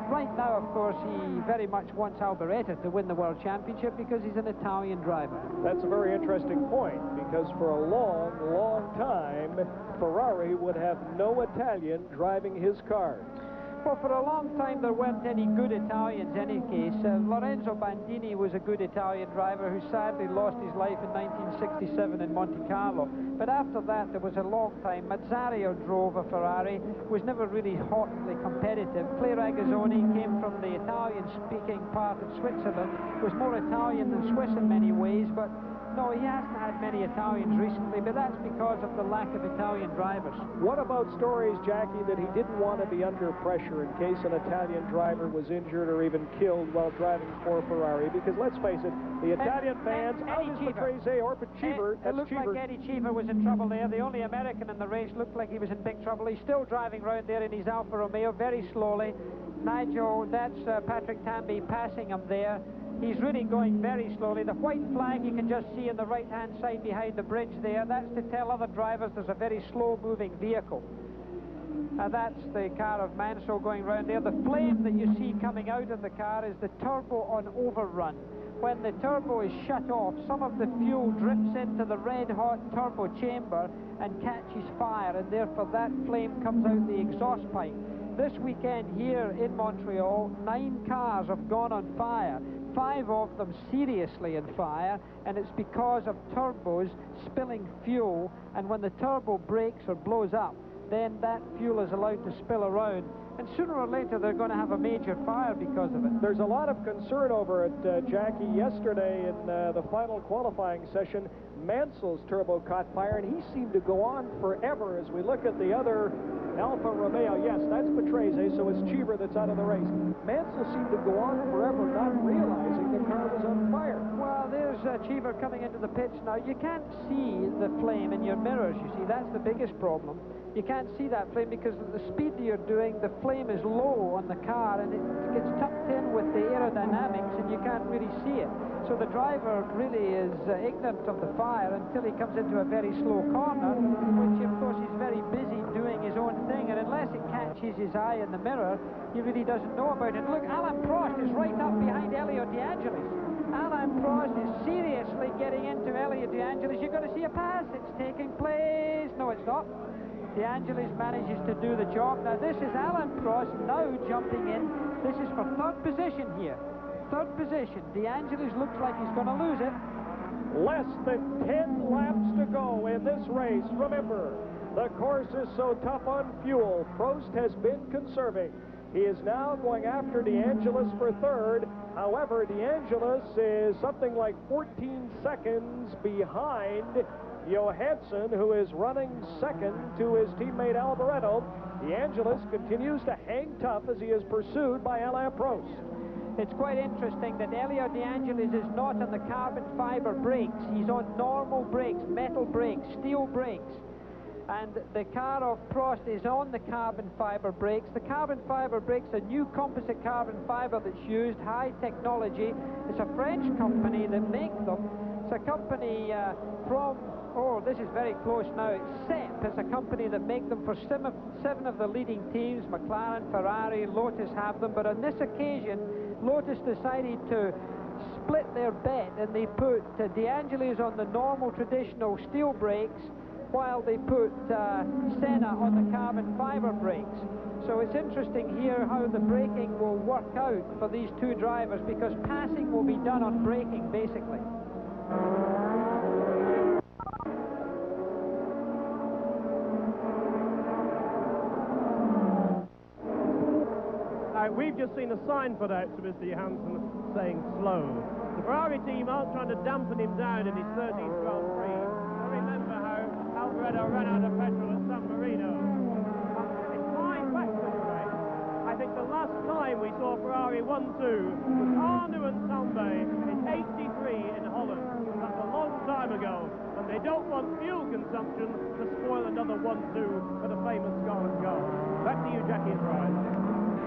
Right now, of course, he very much wants Alboreto to win the World Championship because he's an Italian driver. That's a very interesting point, because for a long, long time, Ferrari would have no Italian driving his cars. Well, for a long time there weren't any good Italians in any case. Lorenzo Bandini was a good Italian driver who sadly lost his life in 1967 in Monte Carlo. But after that there was a long time. Mazzario drove a Ferrari, was never really hotly competitive. Clay Regazzoni came from the Italian-speaking part of Switzerland, was more Italian than Swiss in many ways, but no, he hasn't had many Italians recently, but that's because of the lack of Italian drivers. What about stories, Jackie, that he didn't want to be under pressure in case an Italian driver was injured or even killed while driving for Ferrari? Because let's face it, the Italian fans, out is Patrese or Cheever. It looked like Eddie Cheever was in trouble there. The only American in the race looked like he was in big trouble. He's still driving around there in his Alfa Romeo very slowly. Nigel, that's Patrick Tamby passing him there. He's really going very slowly. The white flag you can just see on the right-hand side behind the bridge there. That's to tell other drivers there's a very slow-moving vehicle. That's the car of Mansell going round there. The flame that you see coming out of the car is the turbo on overrun. When the turbo is shut off, some of the fuel drips into the red-hot turbo chamber and catches fire, and therefore that flame comes out the exhaust pipe. This weekend here in Montreal, 9 cars have gone on fire. 5 of them seriously on fire, and it's because of turbos spilling fuel, and when the turbo breaks or blows up, then that fuel is allowed to spill around, and sooner or later they're going to have a major fire because of it. There's a lot of concern over it, Jackie. Yesterday in the final qualifying session, Mansell's turbo caught fire, and he seemed to go on forever. As we look at the other Alfa Romeo, yes, that's Patrese, so it's Cheever that's out of the race. Mansell seemed to go on forever, not realizing the car was on fire. Well, there's Cheever coming into the pits now. You can't see the flame in your mirrors, you see. That's the biggest problem. You can't see that flame because at the speed that you're doing, the flame is low on the car and it gets tucked in with the aerodynamics and you can't really see it. So the driver really is ignorant of the fire until he comes into a very slow corner, which of course he's very busy doing his own thing, and unless it catches his eye in the mirror, he really doesn't know about it. Look, Alain Prost is right up behind Elio De Angelis. Alain Prost is seriously getting into Elio De Angelis. You're going to see a pass. It's taking place. No, it's not. De Angelis manages to do the job. Now this is Alain Prost now jumping in. This is for 3rd position here. 3rd position. De Angelis looks like he's going to lose it. Less than 10 laps to go in this race. Remember, the course is so tough on fuel. Prost has been conserving. He is now going after De Angelis for 3rd. However, De Angelis is something like 14 seconds behind Johansson, who is running 2nd to his teammate Alboreto. De Angelis continues to hang tough as he is pursued by Alain Prost. It's quite interesting that Elio De Angelis is not on the carbon fiber brakes. He's on normal brakes, metal brakes, steel brakes. And the car of Prost is on the carbon fiber brakes. The carbon fiber brakes, a new composite carbon fiber that's used, high technology. It's a French company that make them. It's a company from, oh, this is very close now. It's CEP. It's a company that make them for 7 of the leading teams. McLaren, Ferrari, Lotus have them. But on this occasion, Lotus decided to split their bet, and they put De Angelis on the normal traditional steel brakes, while they put Senna on the carbon fiber brakes. So it's interesting here how the braking will work out for these 2 drivers, because passing will be done on braking basically. We've just seen a sign put out to Mr. Johansson saying slow. The Ferrari team aren't trying to dampen him down in his 13th Grand Prix. I remember how Alboreto ran out of petrol at San Marino. It's 5 laps this race. I think the last time we saw Ferrari 1-2 was Arnoux and Tambay in '83 in Holland. That's a long time ago, and they don't want fuel consumption to spoil another 1-2 for the famous Scarlet car. Back to you, Jackie and Brian.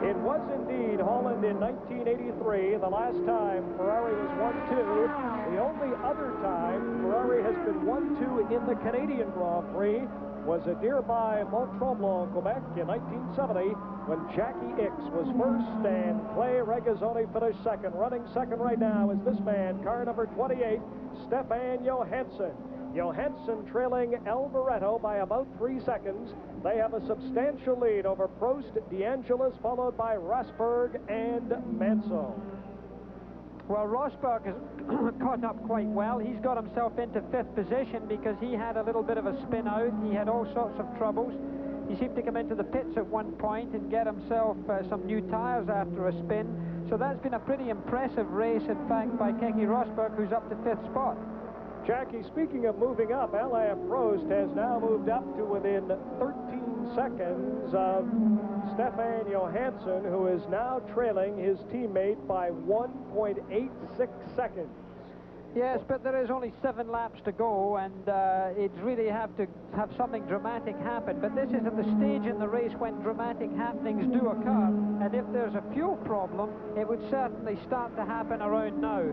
It was indeed Holland in 1983, the last time Ferrari was 1-2. The only other time Ferrari has been 1-2 in the Canadian Grand Prix was at nearby Mont-Tremblant, Quebec in 1970, when Jackie Ickx was 1st and Clay Regazzoni finished 2nd. Running 2nd right now is this man, car number 28, Stefan Johansson. Johansson trailing Alvaretto by about 3 seconds. They have a substantial lead over Prost, DeAngelis, followed by Rosberg and Mansell. Well, Rosberg has caught up quite well. He's got himself into 5th position because he had a little bit of a spin out. He had all sorts of troubles. He seemed to come into the pits at one point and get himself some new tyres after a spin. So that's been a pretty impressive race, in fact, by Keke Rosberg, who's up to 5th spot. Jackie, speaking of moving up, Alain Prost has now moved up to within 13 seconds of Stefan Johansson, who is now trailing his teammate by 1.86 seconds. Yes, but there is only 7 laps to go, and it's really have to have something dramatic happen. But this is at the stage in the race when dramatic happenings do occur, and if there's a fuel problem, it would certainly start to happen around now.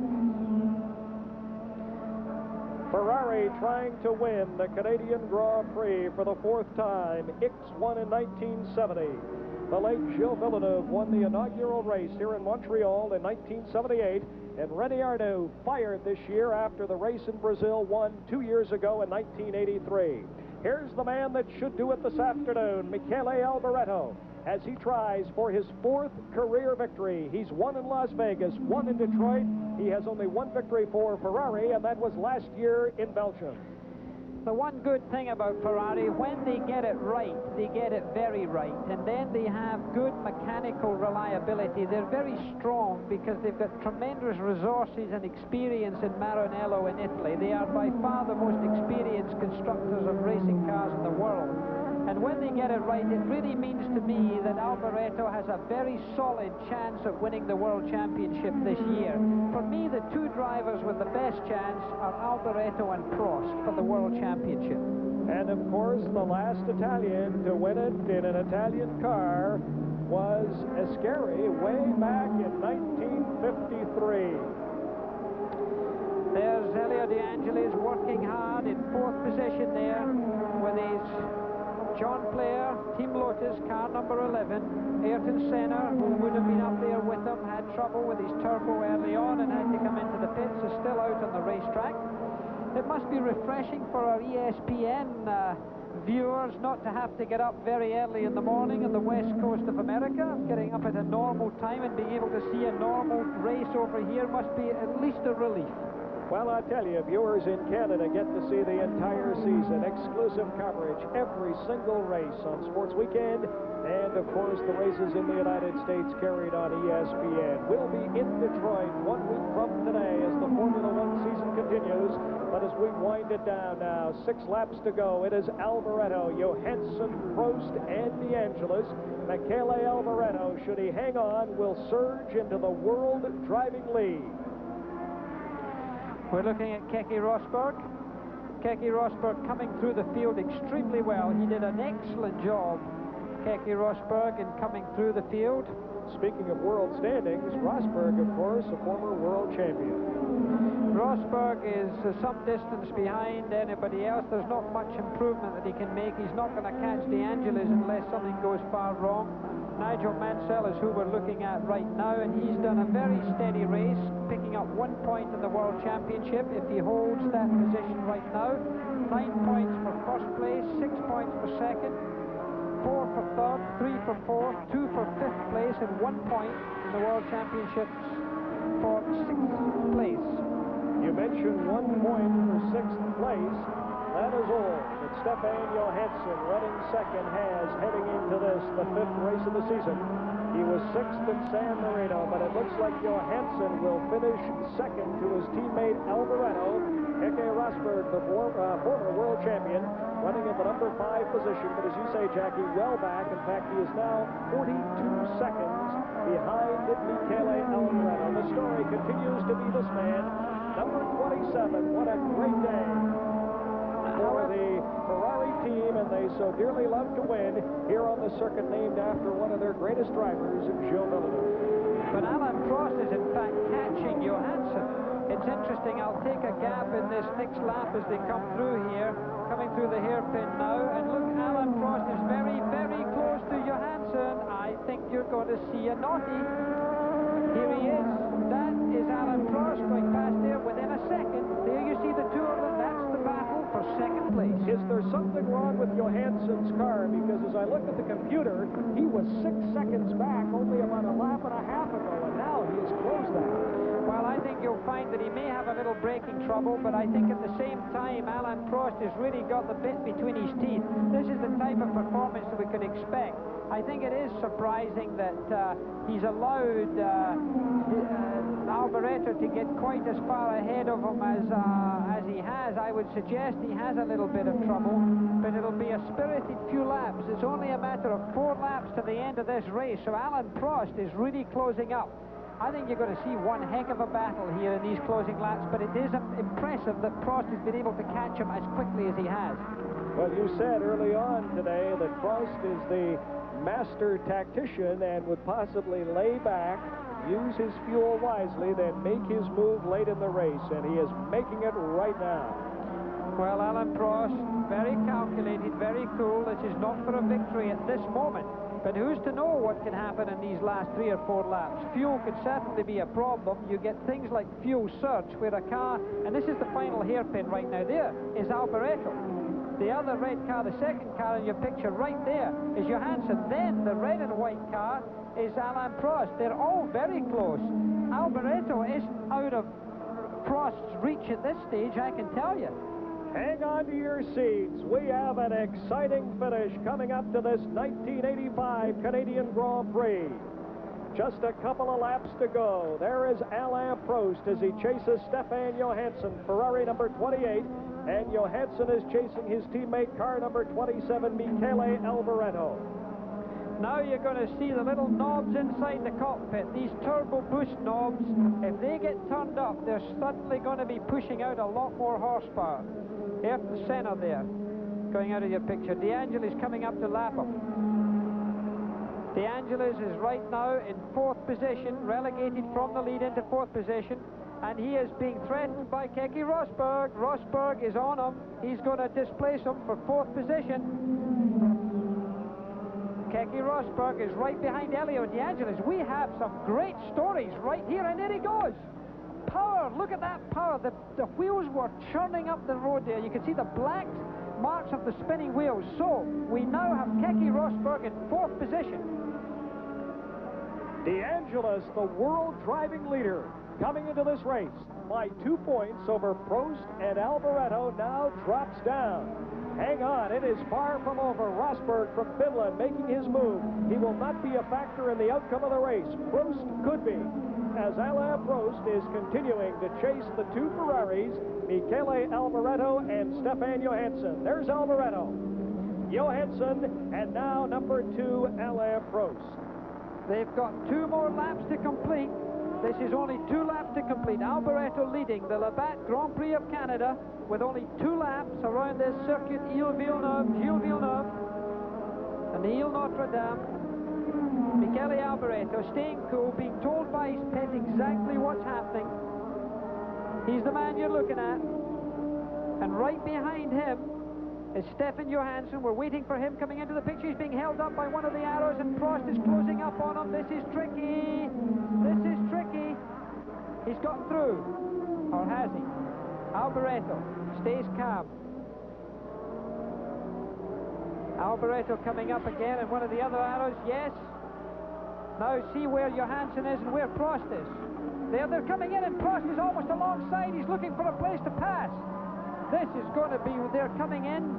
Ferrari trying to win the Canadian Grand Prix for the 4th time. X won in 1970. The late Gilles Villeneuve won the inaugural race here in Montreal in 1978. And René Arnoux fired this year after the race in Brazil won 2 years ago in 1983. Here's the man that should do it this afternoon, Michele Alvaretto, as he tries for his 4th career victory. He's won in Las Vegas, won in Detroit. He has only 1 victory for Ferrari, and that was last year in Belgium. The one good thing about Ferrari, when they get it right, they get it very right, and then they have good mechanical reliability. They're very strong because they've got tremendous resources and experience in Maranello in Italy. They are by far the most experienced constructors of racing cars in the world. And when they get it right, it really means to me that Alvaretto has a very solid chance of winning the World Championship this year. For me, the 2 drivers with the best chance are Alvaretto and Prost for the World Championship. And of course, the last Italian to win it in an Italian car was Ascari way back in 1953. There's Elio De Angelis working hard in 4th position there with his John Player, Team Lotus, car number 11. Ayrton Senna, who would have been up there with him, had trouble with his turbo early on and had to come into the pits, is still out on the racetrack. It must be refreshing for our ESPN viewers not to have to get up very early in the morning on the west coast of America. Getting up at a normal time and being able to see a normal race over here must be at least a relief. Well, I tell you, viewers in Canada get to see the entire season, exclusive coverage, every single race on Sports Weekend, and of course the races in the United States carried on ESPN. We'll be in Detroit 1 week from today as the Formula One season continues, but as we wind it down now, 6 laps to go, it is Alvaretto, Johansson, Prost, and DeAngelis. Michele Alvaretto, should he hang on, will surge into the world driving lead. We're looking at Keke Rosberg. Keke Rosberg coming through the field extremely well. He did an excellent job, Keke Rosberg, in coming through the field. Speaking of world standings, Rosberg, of course, a former world champion. Rosberg is some distance behind anybody else. There's not much improvement that he can make. He's not going to catch De Angelis unless something goes far wrong. Nigel Mansell is who we're looking at right now, and he's done a very steady race, picking up 1 point in the World Championship if he holds that position right now. 9 points for 1st place, 6 points for 2nd, 4 for 3rd, 3 for 4th, 2 for 5th place, and 1 point in the World Championships for 6th place. You mentioned 1 point for 6th place. That is all that Stefan Johansson, running 2nd, has heading into this, the 5th race of the season. He was 6th in San Marino, but it looks like Johansson will finish 2nd to his teammate Alvaretto. Keke Rosberg, the former world champion, running in the number 5 position, but as you say, Jackie, well back. In fact, he is now 42 seconds behind Michele Alvaretto. The story continues to be this man, number 27. What a great day for the Ferrari team, and they so dearly love to win here on the circuit named after one of their greatest drivers, Gilles Villeneuve. But Alain Prost is in fact catching Johansson. It's interesting. I'll take a gap in this next lap as they come through here, coming through the hairpin now, and look, Alain Prost is very, very close to Johansson. I think you're going to see a naughty. Here he is. That is Alain Prost going past there within a second. There you see the two of them. That's the battle for second place. Is there something wrong with Johansson's car? Because as I look at the computer, he was 6 seconds back only about a lap and a half ago, and now he has closed that. Well, I think you'll find that he may have a little braking trouble, but I think at the same time, Alain Prost has really got the bit between his teeth. This is the type of performance that we could expect. I think it is surprising that he's allowed Alboreto to get quite as far ahead of him as he has. I would suggest he has a little bit of trouble, but it'll be a spirited few laps. It's only a matter of 4 laps to the end of this race, so Alain Prost is really closing up. I think you're going to see one heck of a battle here in these closing laps, but it is impressive that Prost has been able to catch him as quickly as he has. Well, you said early on today that Prost is the master tactician and would possibly lay back, use his fuel wisely, then make his move late in the race, and he is making it right now. Well, Alain Prost, very calculated, very cool. This is not for a victory at this moment, but who's to know what can happen in these last 3 or 4 laps? Fuel could certainly be a problem. You get things like fuel surge where a car, and this is the final hairpin right now, there is Alboreto. The other red car, the second car in your picture right there, is Johansson. Then the red and white car is Alain Prost. They're all very close. Alboreto isn't out of Prost's reach at this stage, I can tell you. Hang on to your seats. We have an exciting finish coming up to this 1985 Canadian Grand Prix. Just a couple of laps to go. There is Alain Prost as he chases Stefan Johansson, Ferrari number 28, and Johansson is chasing his teammate, car number 27, Michele Alboreto. Now you're going to see the little knobs inside the cockpit, these turbo boost knobs. If they get turned up, they're suddenly going to be pushing out a lot more horsepower. Here's the center there, going out of your picture. De Angelis coming up to lap him. De Angelis is right now in 4th position, relegated from the lead into 4th position, and he is being threatened by Keke Rosberg. Rosberg is on him. He's going to displace him for 4th position. Keke Rosberg is right behind Elio De Angelis. We have some great stories right here, and there he goes. Power, look at that power. The wheels were churning up the road there. You can see the black marks of the spinning wheels. So we now have Keke Rosberg in 4th position. De Angelis, the world driving leader, coming into this race by 2 points over Prost, and Alboreto now drops down. Hang on, it is far from over. Rosberg from Finland making his move. He will not be a factor in the outcome of the race. Prost could be, as Alain Prost is continuing to chase the 2 Ferraris, Michele Alboreto and Stefan Johansson. There's Alboreto, Johansson, and now number 2, Alain Prost. They've got 2 more laps to complete. This is only 2 laps to complete. Alboreto leading the Labatt Grand Prix of Canada with only 2 laps around this circuit, Gilles Villeneuve, and Ile Notre Dame. Michele Alboreto staying cool, being told by his pit exactly what's happening. He's the man you're looking at. And right behind him is Stefan Johansson. We're waiting for him coming into the picture. He's being held up by one of the arrows, and Prost is closing up on him. This is tricky. This is tricky. He's got through. Or has he? Alboreto stays calm. Alboreto coming up again, and one of the other arrows, yes. Now see where Johansson is and where Prost is. They're coming in, and Prost is almost alongside. He's looking for a place to pass. This is going to be, they're coming in.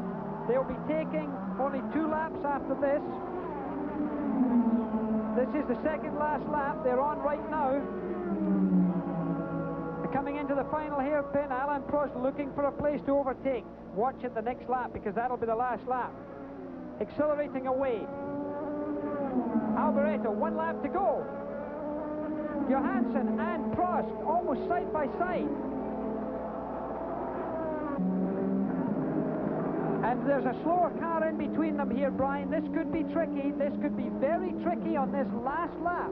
They'll be taking only 2 laps after this. This is the second last lap they're on right now. They're coming into the final hairpin. Alain Prost looking for a place to overtake. Watch it the next lap, because that'll be the last lap. Accelerating away. Alboreto, 1 lap to go. Johansson and Prost almost side by side. And there's a slower car in between them here, Brian. This could be tricky. This could be very tricky on this last lap.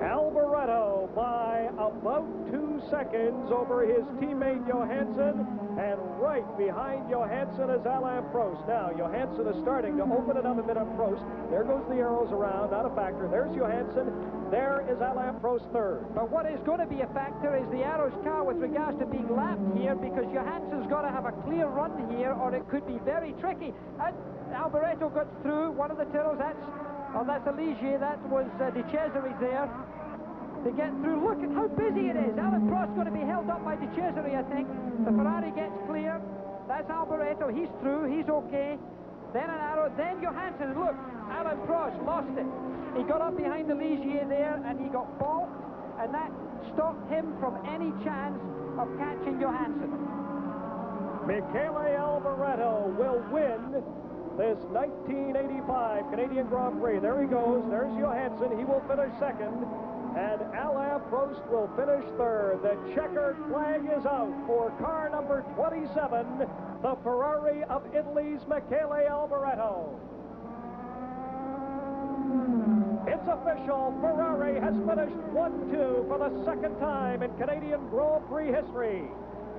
Alboreto by about 2 seconds over his teammate Johansson, and right behind Johansson is Alain Prost. Now, Johansson is starting to open it up a bit on Prost. There goes the arrows around, not a factor. There's Johansson. There is Alain Prost third. But what is going to be a factor is the arrows car with regards to being lapped here, because Johansson's got to have a clear run here, or it could be very tricky. And Alboreto got through one of the turtles. That's a Ligier. That was De Cesare there. To get through, look at how busy it is. Alain Prost going to be held up by De Cesare, I think. The Ferrari gets clear. That's Alboreto. He's through. He's okay. Then an arrow. Then Johansson. Look, Alain Prost lost it. He got up behind the Ligier there, and he got balked, and that stopped him from any chance of catching Johansson. Michele Alboreto will win this 1985 Canadian Grand Prix. There he goes. There's Johansson. He will finish second. And Alain Prost will finish third. The checkered flag is out for car number 27, the Ferrari of Italy's Michele Alboreto. It's official. Ferrari has finished 1-2 for the second time in Canadian Grand Prix history.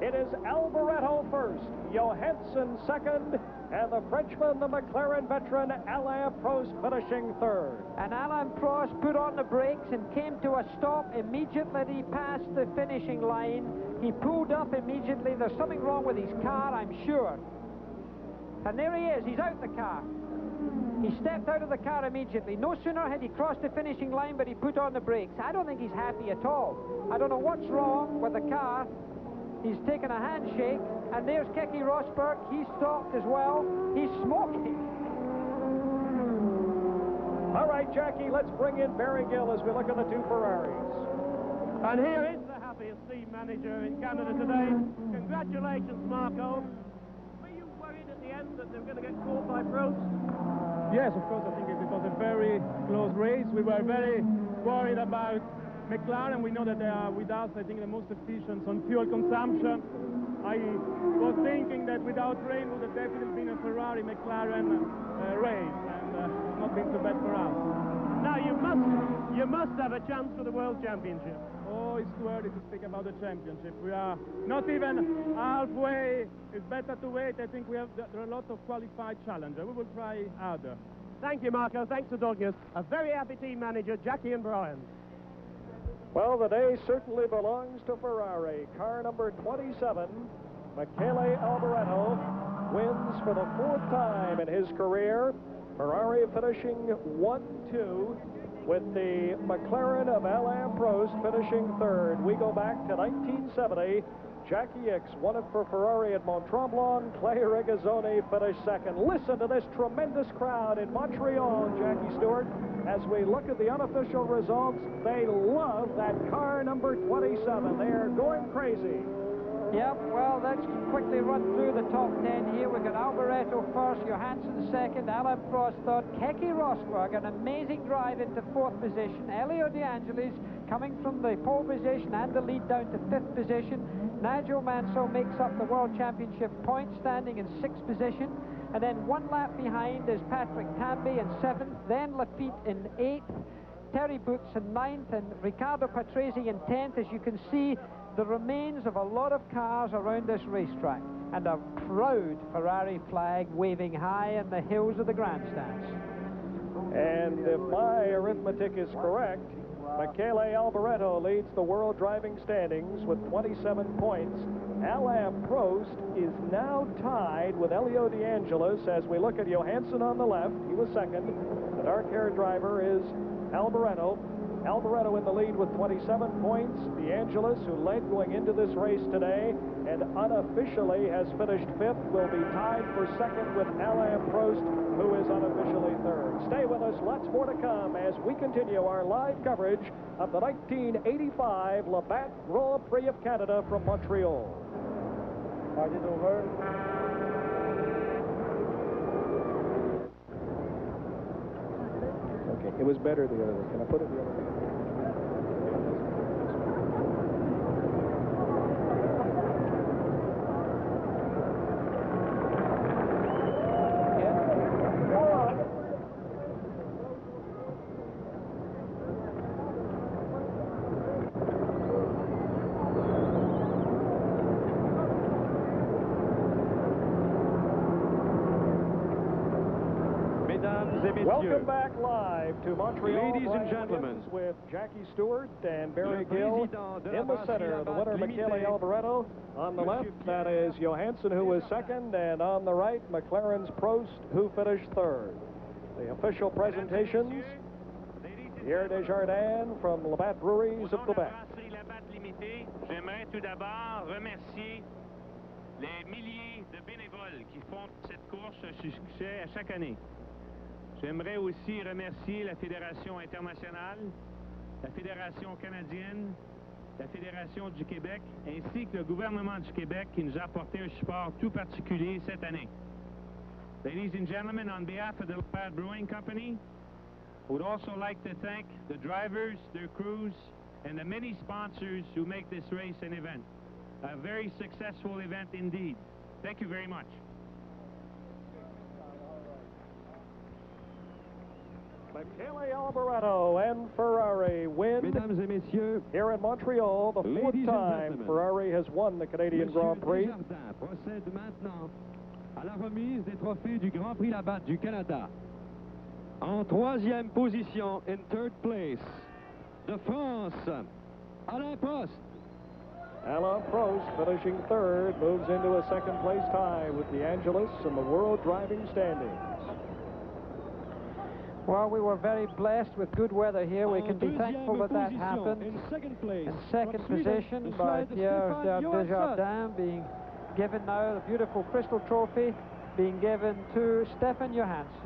It is Alboreto first, Johansson second, and the Frenchman, the McLaren veteran, Alain Prost finishing third. And Alain Prost put on the brakes and came to a stop immediately he passed the finishing line. He pulled up immediately. There's something wrong with his car, I'm sure. And there he is. He's out the car. He stepped out of the car immediately. No sooner had he crossed the finishing line, but he put on the brakes. I don't think he's happy at all. I don't know what's wrong with the car. He's taken a handshake, and there's Keke Rosberg. He's stopped as well. He's smoking. All right, Jackie, let's bring in Barry Gill as we look at the two Ferraris. And here is the happiest team manager in Canada today. Congratulations, Marco. Were you worried at the end that they were going to get caught by Prost? Yes, of course. I think it was a very close race. We were very worried about McLaren. We know that they are, with us, I think, the most efficient on fuel consumption. I was thinking that without rain would have definitely been a Ferrari-McLaren race, and it's not been so bad for us. Now, you must have a chance for the World Championship. Oh, it's too early to speak about the championship. We are not even halfway. It's better to wait. I think there are a lot of qualified challengers. We will try harder. Thank you, Marco. Thanks for talking us. A very happy team manager, Jackie and Brian. Well, the day certainly belongs to Ferrari. Car number 27, Michele Alboreto, wins for the fourth time in his career. Ferrari finishing 1-2, with the McLaren of Alain Prost finishing third. We go back to 1970. Jackie Ickx won it for Ferrari at Mont-Tremblant. Clay Regazzoni finished second. Listen to this tremendous crowd in Montreal, Jackie Stewart. As we look at the unofficial results, they love that car number 27. They are going crazy. Yep, well, let's quickly run through the top 10 here. We've got Alboreto first, Johansson second, Alain Prost third, Keke Rosberg, an amazing drive into fourth position. Elio De Angelis coming from the pole position and the lead down to fifth position. Nigel Mansell makes up the World Championship point standing in sixth position. And then one lap behind is Patrick Tambay in seventh, then Lafitte in eighth, Terry Boots in ninth, and Riccardo Patrese in 10th. As you can see, the remains of a lot of cars around this racetrack, and a proud Ferrari flag waving high in the hills of the grandstands. And if my arithmetic is correct, Michele Alboreto leads the world driving standings with 27 points. Alain Prost is now tied with Elio De Angelis. As we look at Johansson on the left, he was second. The dark-haired driver is Alboreto. Alboreto in the lead with 27 points. De Angelis, who led going into this race today and unofficially has finished fifth, will be tied for second with Alain Prost, who is unofficially third. Stay with us. Lots more to come as we continue our live coverage of the 1985 Labatt Grand Prix of Canada from Montreal. Start it over. Okay, it was better the other way. Can I put it the other way? Mesdames et messieurs. Welcome back live to Montreal. Ladies and gentlemen. Williams with Jackie Stewart and Barry Gill. In the center, the winner, Michele Alboreto. On the left, that is Johansson, who was second. And on the right, McLaren's Prost, who finished third. The official presentations. Pierre Desjardins from Labatt Breweries of Quebec. J'aimerais tout d'abord remercier les milliers de bénévoles qui font cette course un succès à chaque année. J'aimerais aussi remercier la Fédération internationale, la Fédération canadienne, la Fédération du Québec, ainsi que le gouvernement du Québec qui nous a apporté un support tout particulier cette année. Ladies and gentlemen, on behalf of the Labatt Brewing Company, I would also like to thank the drivers, their crews, and the many sponsors who make this race an event. A very successful event indeed. Thank you very much. Michele Alboreto and Ferrari win. Mesdames et messieurs, here in Montreal, the fourth time Ferrari has won the Canadian Grand Prix. Desjardins procède maintenant à la remise des trophées du Grand Prix Labatt du Canada. En troisième position, in third place, de France, Alain Prost. Alain Prost, finishing third, moves into a second-place tie with DeAngelis in the world driving standings. Well, we were very blessed with good weather here. We can be thankful that that happened. In second place, in second position by Pierre Desjardins, being given now the beautiful crystal trophy, being given to Stefan Johansson.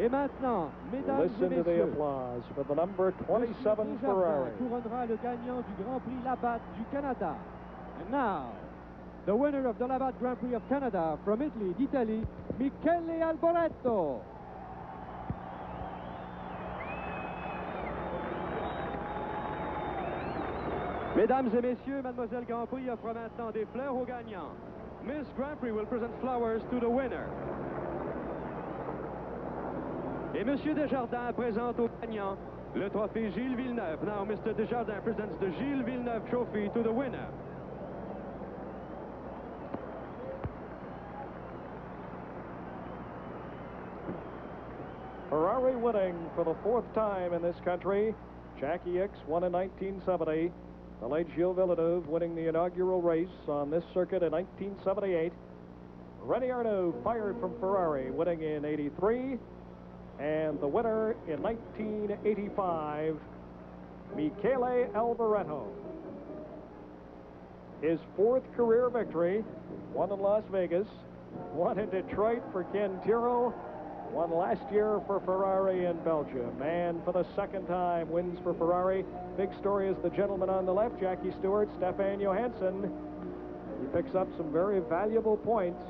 Et maintenant, mesdames Listen et messieurs, to the applause for the number 27 Ferrari. Couronnera le gagnant du Grand Prix Labatt du Canada. And now, the winner of the Labatt Grand Prix of Canada from Italy, Michele Alboreto. Mesdames et messieurs, Mademoiselle Grand Prix offre maintenant des fleurs aux gagnants. Miss Grand Prix will present flowers to the winner. Et Monsieur Desjardins présente au gagnant le trophée Gilles Villeneuve. Now Mr. Desjardins presents the Gilles Villeneuve trophy to the winner. Ferrari winning for the fourth time in this country. Jackie Ickx won in 1970. The late Gilles Villeneuve winning the inaugural race on this circuit in 1978. René Arnoux fired from Ferrari, winning in 83. And the winner in 1985, Michele Alboreto. His fourth career victory, one in Las Vegas, one in Detroit for Ken Tiro, one last year for Ferrari in Belgium. And for the second time, wins for Ferrari. Big story is the gentleman on the left, Jackie Stewart, Stefan Johansson. He picks up some very valuable points.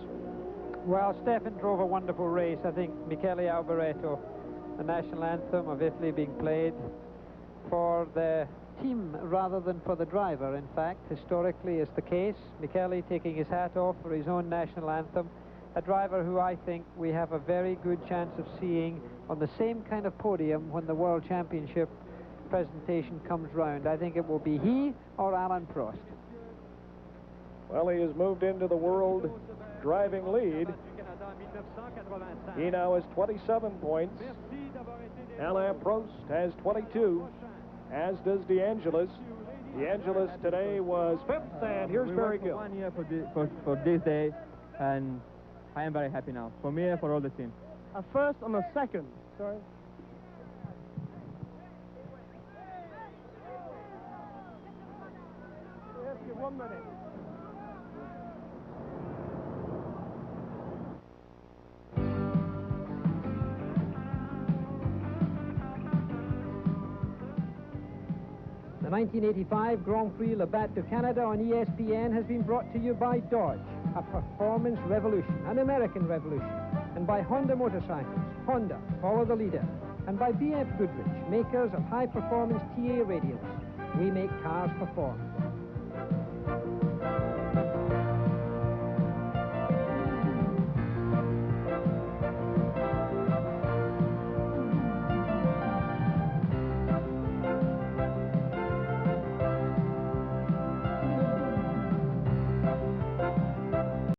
Well, Stefan drove a wonderful race. I think Michele Alboreto, the national anthem of Italy being played for the team rather than for the driver. In fact, historically is the case. Michele taking his hat off for his own national anthem. A driver who I think we have a very good chance of seeing on the same kind of podium when the World Championship presentation comes round. I think it will be he or Alain Prost. Well, he has moved into the world driving lead. He now has 27 points. Alain Prost has 22, as does DeAngelis. DeAngelis today was fifth, and here's Barry Gill. 1 year for this day, and I am very happy now, for me and for all the team. A first and a second. Sorry. Yes, give 1 minute. The 1985 Grand Prix Labatt du Canada on ESPN has been brought to you by Dodge, a performance revolution, an American revolution, and by Honda Motorcycles, Honda, follow the leader, and by BF Goodrich, makers of high-performance TA radials. We make cars perform.